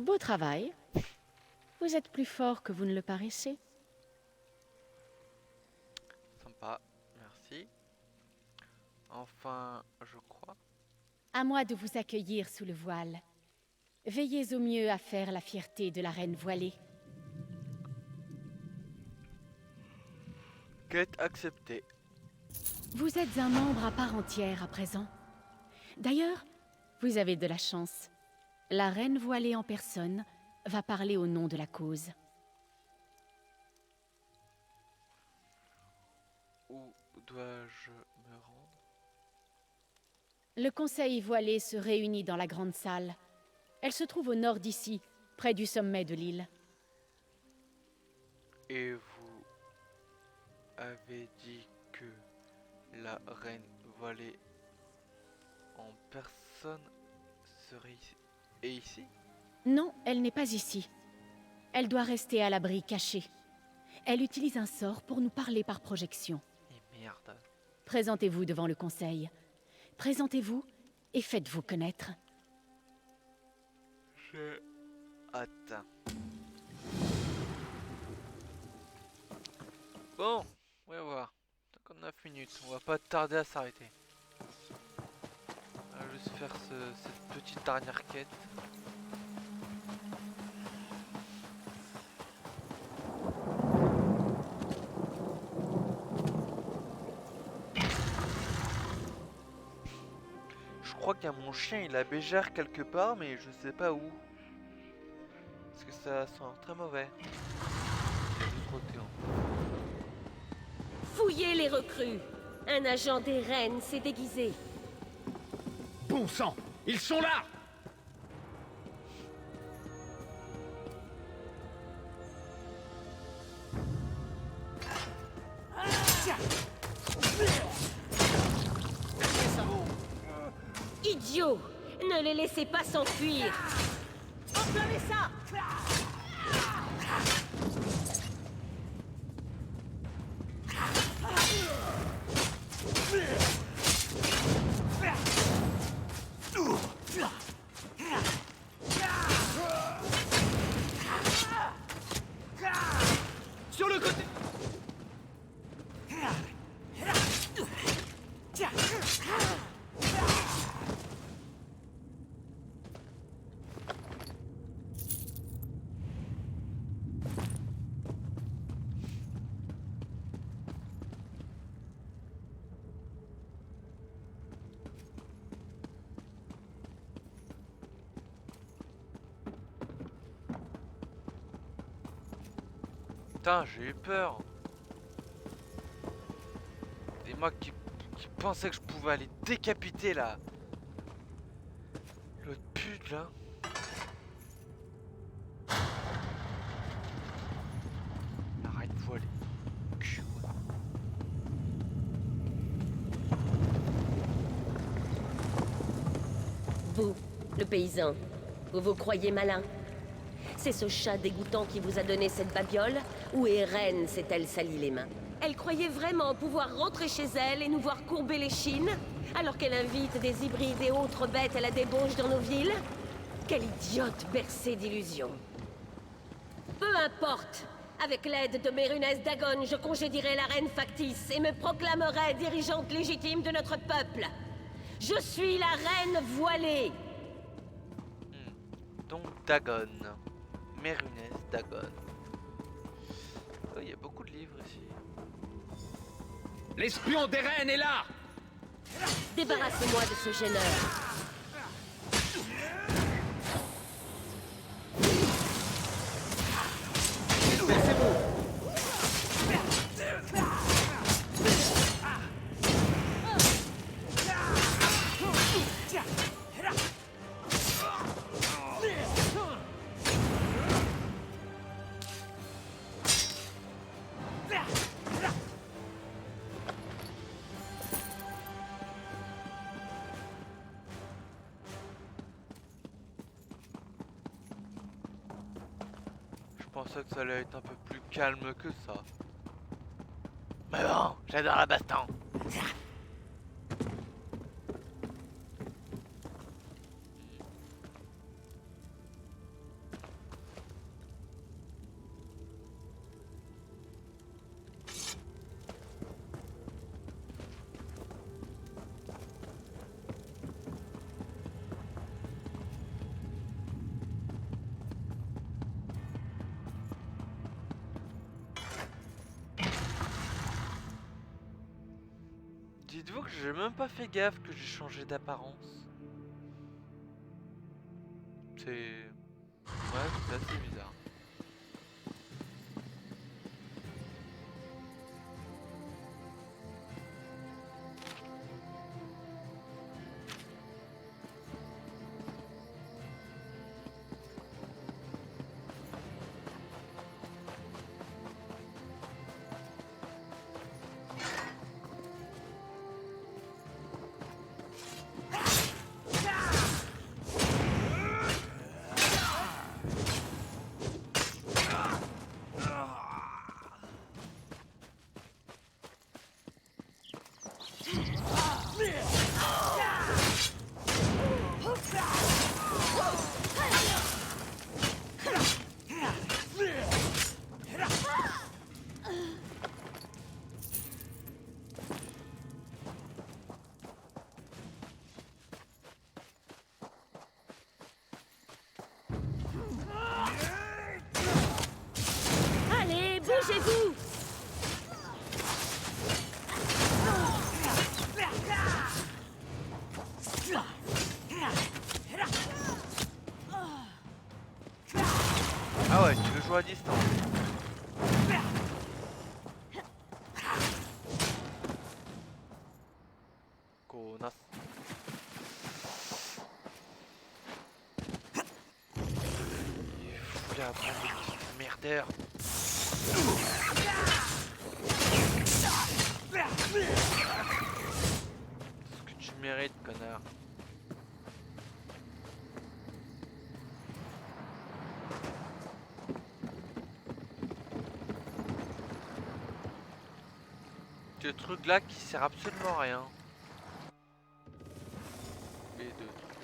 Beau travail. Vous êtes plus fort que vous ne le paraissez. Sympa, merci. Enfin, je crois. À moi de vous accueillir sous le voile. Veillez au mieux à faire la fierté de la reine voilée. Quête acceptée. Vous êtes un membre à part entière à présent. D'ailleurs, vous avez de la chance. La reine voilée en personne va parler au nom de la cause. Où dois-je me rendre? Le conseil voilé se réunit dans la grande salle. Elle se trouve au nord d'ici, près du sommet de l'île. Et vous avez dit que la reine voilée en personne serait ici? Non, elle n'est pas ici. Elle doit rester à l'abri, cachée. Elle utilise un sort pour nous parler par projection. Et merde. Présentez-vous devant le conseil. Présentez-vous et faites-vous connaître. J'ai hâte. Bon, on va voir. 59 minutes, on va pas tarder à s'arrêter. On va juste faire cette petite dernière quête. Je crois qu'il y a mon chien, il a bégère quelque part, mais je sais pas où. Parce que ça sent très mauvais. Il a dû trotter, hein. Fouillez les recrues. Un agent des reines s'est déguisé. Bon sang, ils sont là! Idiot! Ne les laissez pas s'enfuir. Enflammez ça! Sur le côté. Putain, j'ai eu peur. Des mecs qui pensaient que je pouvais aller décapiter là. L'autre pute là. Arrête voilée. Cul, ouais. Vous, le paysan, vous vous croyez malin? C'est ce chat dégoûtant qui vous a donné cette babiole? Ou Eren s'est-elle sali les mains? Elle croyait vraiment pouvoir rentrer chez elle et nous voir courber les chines? Alors qu'elle invite des hybrides et autres bêtes à la débauche dans nos villes? Quelle idiote bercée d'illusions! Peu importe! Avec l'aide de Mérunès Dagon, je congédierai la reine factice et me proclamerai dirigeante légitime de notre peuple! Je suis la reine voilée! Donc Dagon. Mérunès Dagon. Oh, il y a beaucoup de livres ici. L'espion d'Eren est là! Débarrassez-moi de ce gêneur. Je pensais que ça allait être un peu plus calme que ça. Mais bon, j'adore la baston. que j'ai même pas fait gaffe que j'ai changé d'apparence. C'est... Ouais, c'est assez bizarre. Allez, bougez-vous! Ah ouais, tu le joues à distance. Connasse. Il faut la prendre le petit merdeur. Ce que tu mérites, connard. Ce truc là qui sert absolument à rien. Les deux trucs.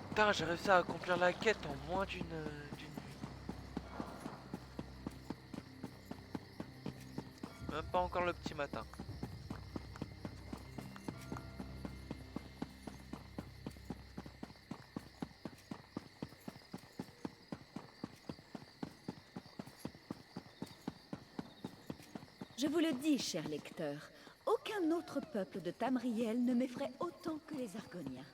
Putain, j'ai réussi à accomplir la quête en moins d'une nuit. Même pas encore le petit matin. Je vous le dis, cher lecteur, aucun autre peuple de Tamriel ne m'effraie autant que les Argoniens.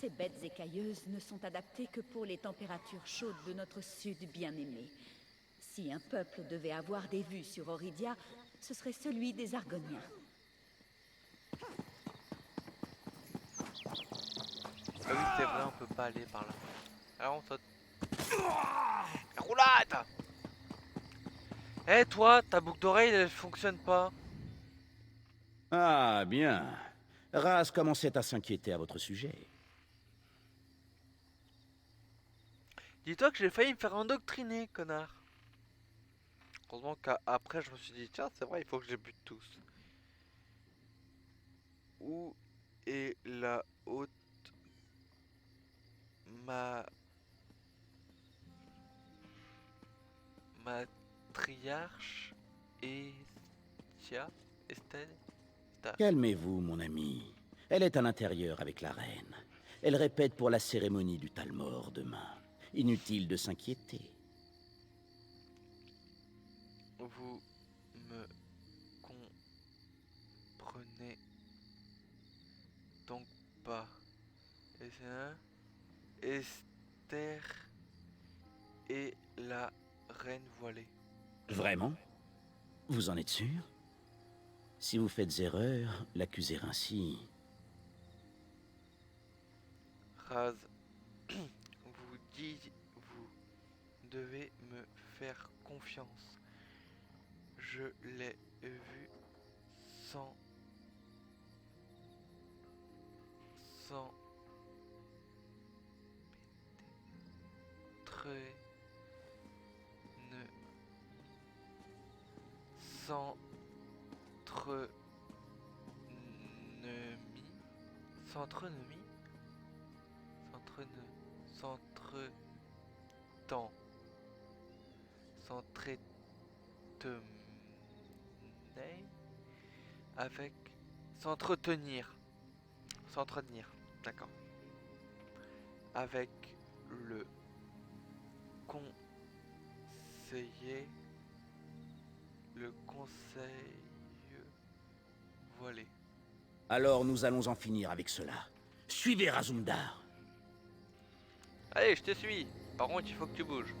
Ces bêtes écailleuses ne sont adaptées que pour les températures chaudes de notre sud bien-aimé. Si un peuple devait avoir des vues sur Oridia, ce serait celui des Argoniens. Ah oui, c'est vrai, on peut pas aller par là. Alors on saute. La roulade! Eh toi, ta boucle d'oreille elle fonctionne pas. Ah, bien. Raz commençait à s'inquiéter à votre sujet. Dis-toi que j'ai failli me faire endoctriner, connard. Heureusement qu'après je me suis dit, tiens, c'est vrai, il faut que je les bute tous. Où est la haute matriarche Estelle? Calmez-vous, mon ami. Elle est à l'intérieur avec la reine. Elle répète pour la cérémonie du Talmor demain. Inutile de s'inquiéter. Vous me comprenez donc pas. Esther et la reine voilée. Vraiment? Vous en êtes sûr? Si vous faites erreur, l'accuser ainsi... Raz, vous devez me faire confiance. Je l'ai vu sans s'entretenir, d'accord, avec le conseiller, voilée. Alors nous allons en finir avec cela. Suivez Razumdar. Allez, je te suis. Par contre, il faut que tu bouges.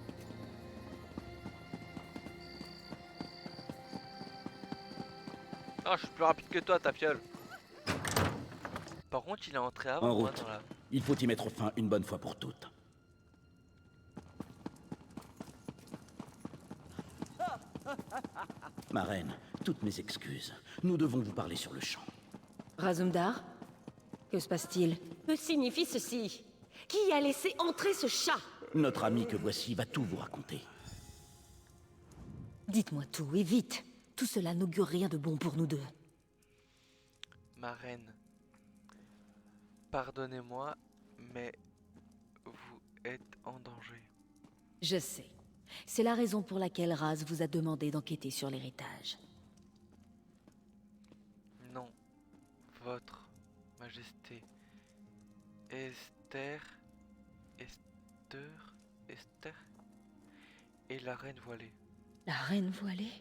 Ah, je suis plus rapide que toi, ta fiole. Par contre, il est entré avant En moi route. dans la... Il faut y mettre fin une bonne fois pour toutes. Ma reine, toutes mes excuses. Nous devons vous parler sur le champ. Razumdar? Que se passe-t-il? Que signifie ceci? Qui a laissé entrer ce chat? Notre ami que voici va tout vous raconter. Dites-moi tout, et vite. Tout cela n'augure rien de bon pour nous deux. Ma reine, pardonnez-moi, mais vous êtes en danger. Je sais. C'est la raison pour laquelle Raz vous a demandé d'enquêter sur l'héritage. Non, votre majesté. Esther et la reine voilée. La reine voilée?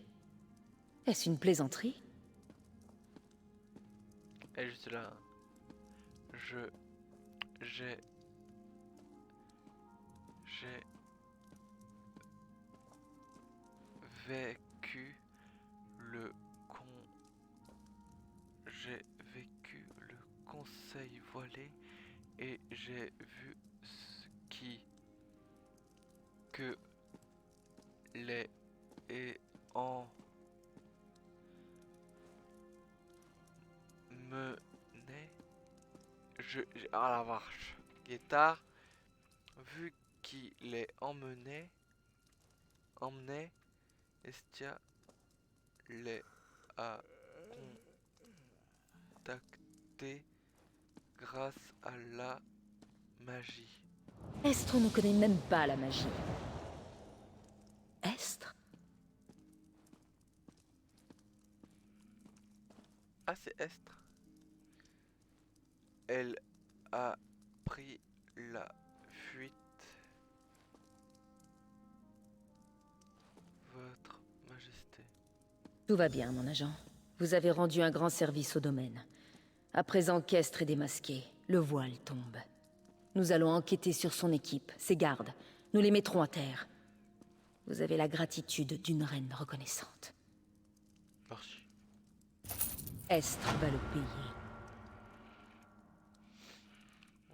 Est-ce une plaisanterie? Elle est juste là. J'ai vécu j'ai vécu le conseil voilé et j'ai vu ce que les et en menait ah la vache, il est tard, vu qu'il les emmenait Estia les a contactés grâce à la magie. Estre ne connaît même pas la magie. Estre? Ah, c'est Estre. Elle a pris la fuite. Votre Majesté. Tout va bien, mon agent. Vous avez rendu un grand service au domaine. À présent qu'Estre est démasqué, le voile tombe. Nous allons enquêter sur son équipe, ses gardes. Nous les mettrons à terre. Vous avez la gratitude d'une reine reconnaissante. Merci. Estre va le payer.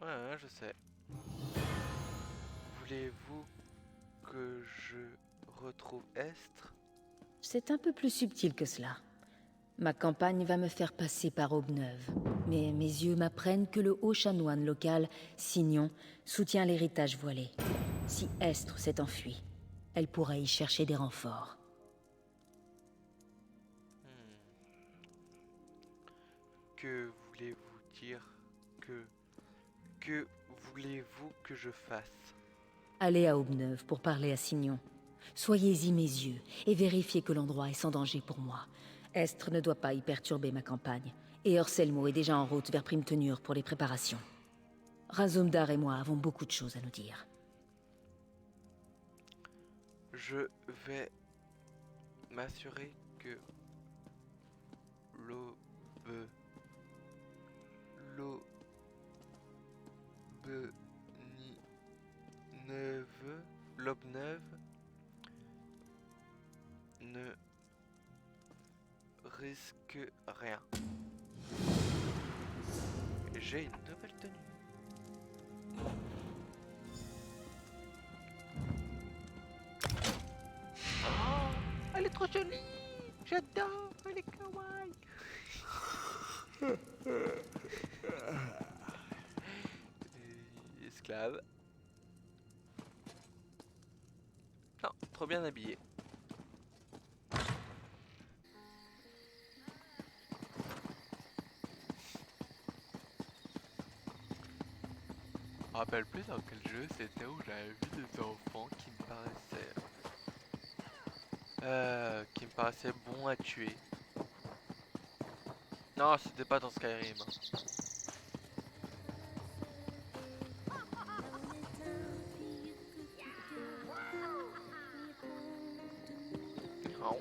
Ouais, je sais. Voulez-vous que je retrouve Estre? C'est un peu plus subtil que cela. Ma campagne va me faire passer par Aube-Neuve. Mais mes yeux m'apprennent que le haut chanoine local, Signon, soutient l'héritage voilé. Si Estre s'est enfuie, elle pourrait y chercher des renforts. Que voulez-vous dire que voulez-vous que je fasse? Allez à Aube-Neuve pour parler à Signon. Soyez-y mes yeux et vérifiez que l'endroit est sans danger pour moi. Estre ne doit pas y perturber ma campagne, et Orselmo est déjà en route vers Primtenur pour les préparations. Razumdar et moi avons beaucoup de choses à nous dire. Je vais m'assurer que l'Aube-Neuve ne risque rien. J'ai une nouvelle tenue. Oh, elle est trop jolie. J'adore, elle est kawaii. Esclave. Non, trop bien habillé. Je me rappelle plus dans quel jeu c'était où j'avais vu des enfants qui me paraissaient bons à tuer. Non, c'était pas dans Skyrim. Non.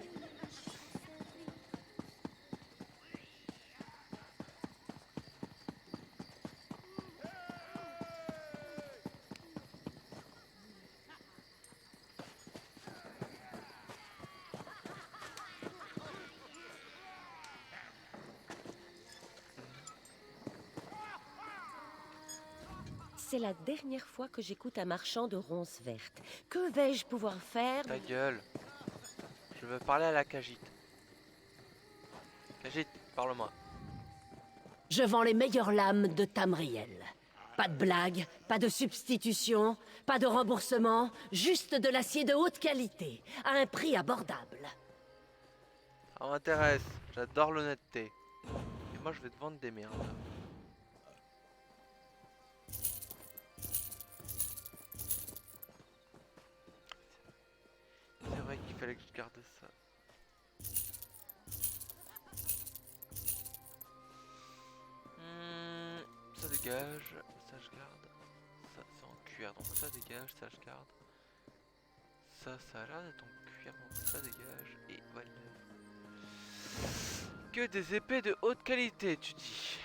C'est la dernière fois que j'écoute un marchand de ronces vertes. Que vais-je pouvoir faire? Ta gueule. Je veux parler à la Khajiit. Khajiit, parle-moi. Je vends les meilleures lames de Tamriel. Pas de blague, pas de substitution, pas de remboursement, juste de l'acier de haute qualité, à un prix abordable. Ça m'intéresse, j'adore l'honnêteté. Et moi je vais te vendre des merdes. C'est vrai qu'il fallait que je garde ça. Ça dégage, ça je garde. Ça c'est en cuir, donc ça dégage, ça je garde. Ça a l'air d'être en cuir, donc ça dégage. Et voilà. Que des épées de haute qualité, tu dis.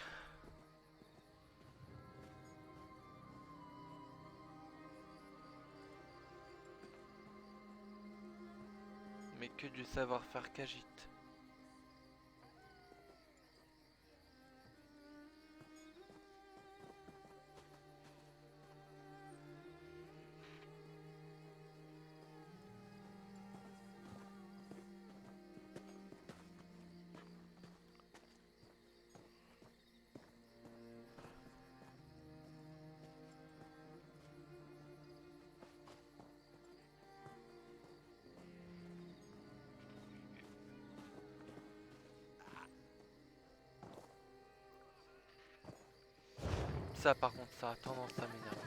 Mais que du savoir-faire Khajiit. Ça par contre, ça a tendance à m'énerver.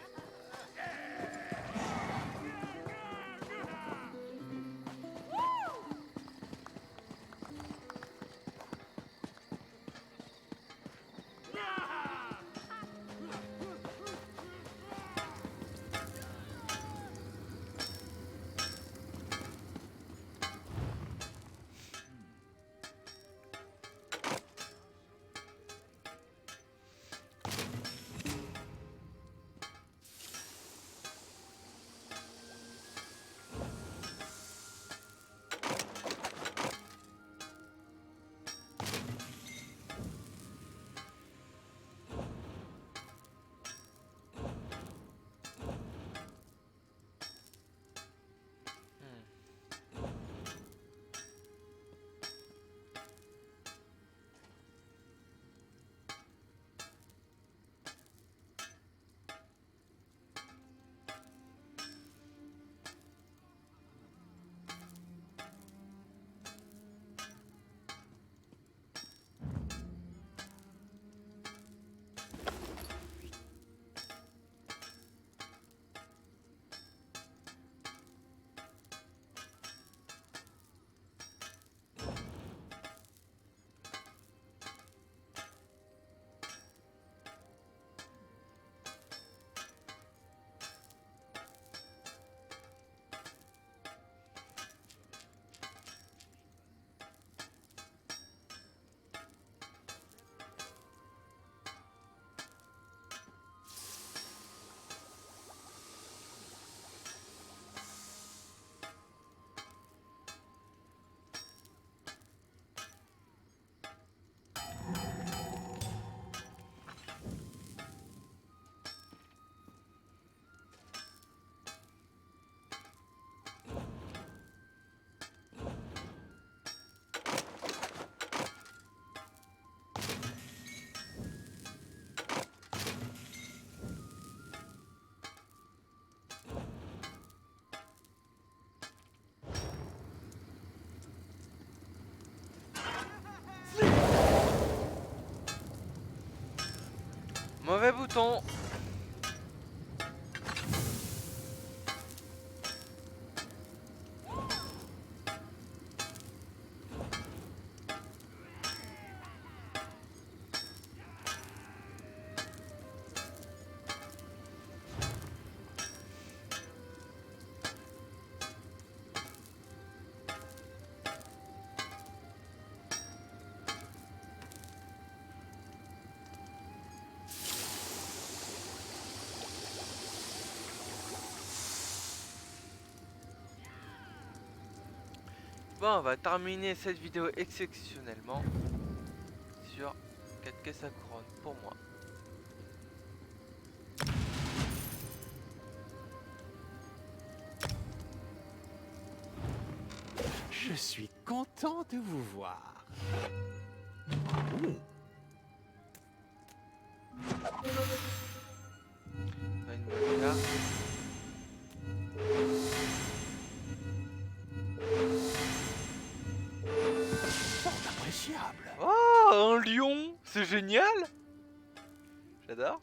Mauvais bouton. Bon, on va terminer cette vidéo exceptionnellement sur 4 caisses à couronne pour moi. suis content de vous voir. Une bonne carte. Fort appréciable. Oh, un lion! C'est génial! J'adore.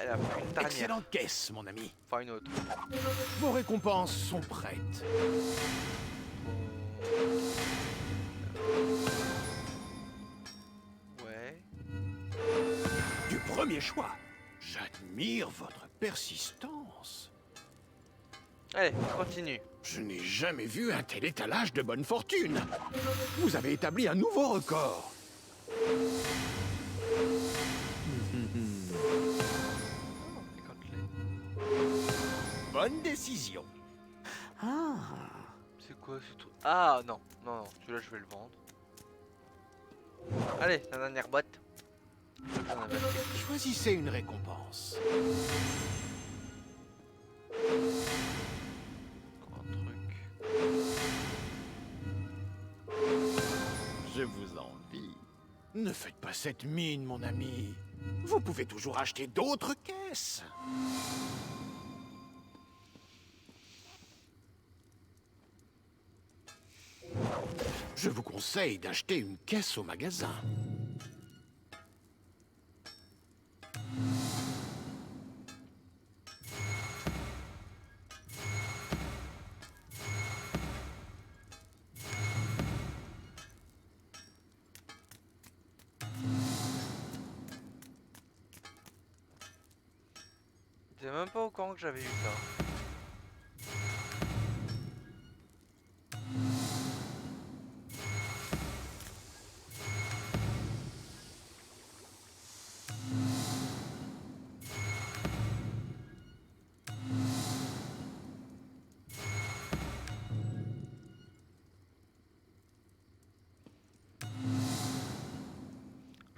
Elle a pris une dernière. Excellente caisse, mon ami. Enfin, une autre. Vos récompenses sont prêtes. Ouais. Du premier choix. J'admire votre persistance. Allez, continue. Je n'ai jamais vu un tel étalage de bonne fortune. Vous avez établi un nouveau record. Bonne décision. Ah. C'est quoi ce truc? Ah non, non, non, celui-là je vais le vendre. Allez, la dernière boîte. Choisissez une récompense. Encore un truc. Je vous envie. Ne faites pas cette mine, mon ami. Vous pouvez toujours acheter d'autres caisses. Je vous conseille d'acheter une caisse au magasin. J'étais même pas au courant que j'avais eu ça.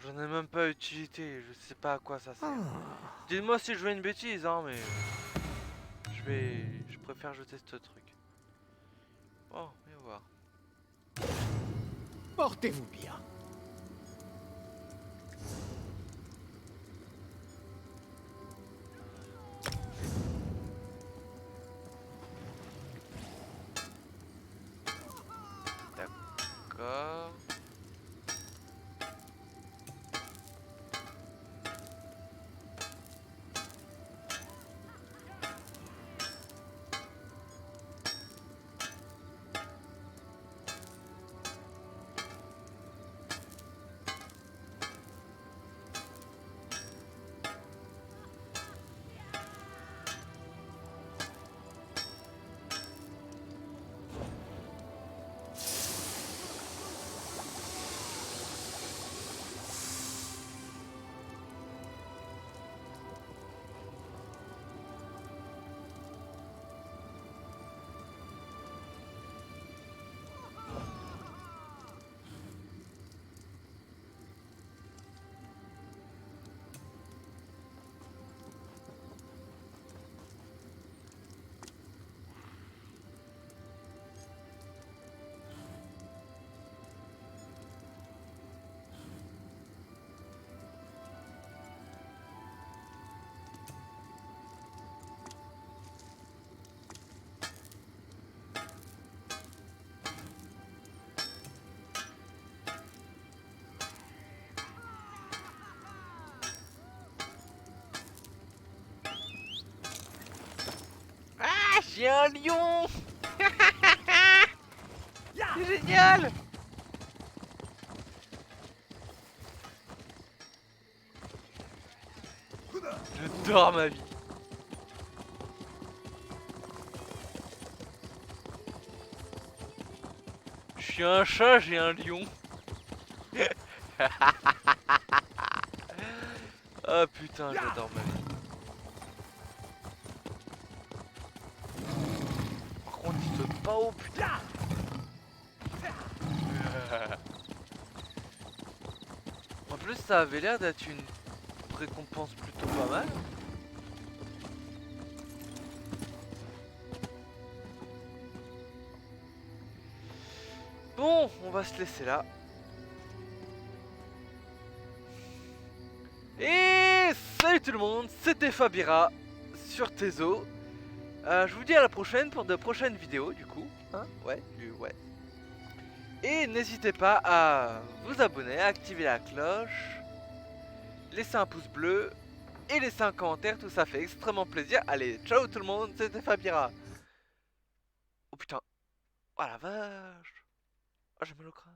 J'en ai même pas utilité, je sais pas à quoi ça sert. Dites-moi si je fais une bêtise, hein, mais je préfère jeter ce truc. Oh, viens voir. Portez-vous bien. D'accord. J'ai un lion. C'est génial. J'adore ma vie. Je suis un chat, j'ai un lion. Ah putain, j'adore ma vie. Par contre, il saute pas haut, putain. En plus, ça avait l'air d'être une récompense plutôt pas mal. Bon, on va se laisser là. Et salut tout le monde, c'était Fabira sur Tezo. Je vous dis à la prochaine pour de prochaines vidéos du coup. Hein, ouais. Et n'hésitez pas à vous abonner, à activer la cloche, laisser un pouce bleu et laisser un commentaire, tout ça fait extrêmement plaisir. Allez, ciao tout le monde, c'était Fabira. Oh putain, oh la vache. Oh j'ai mal au crâne.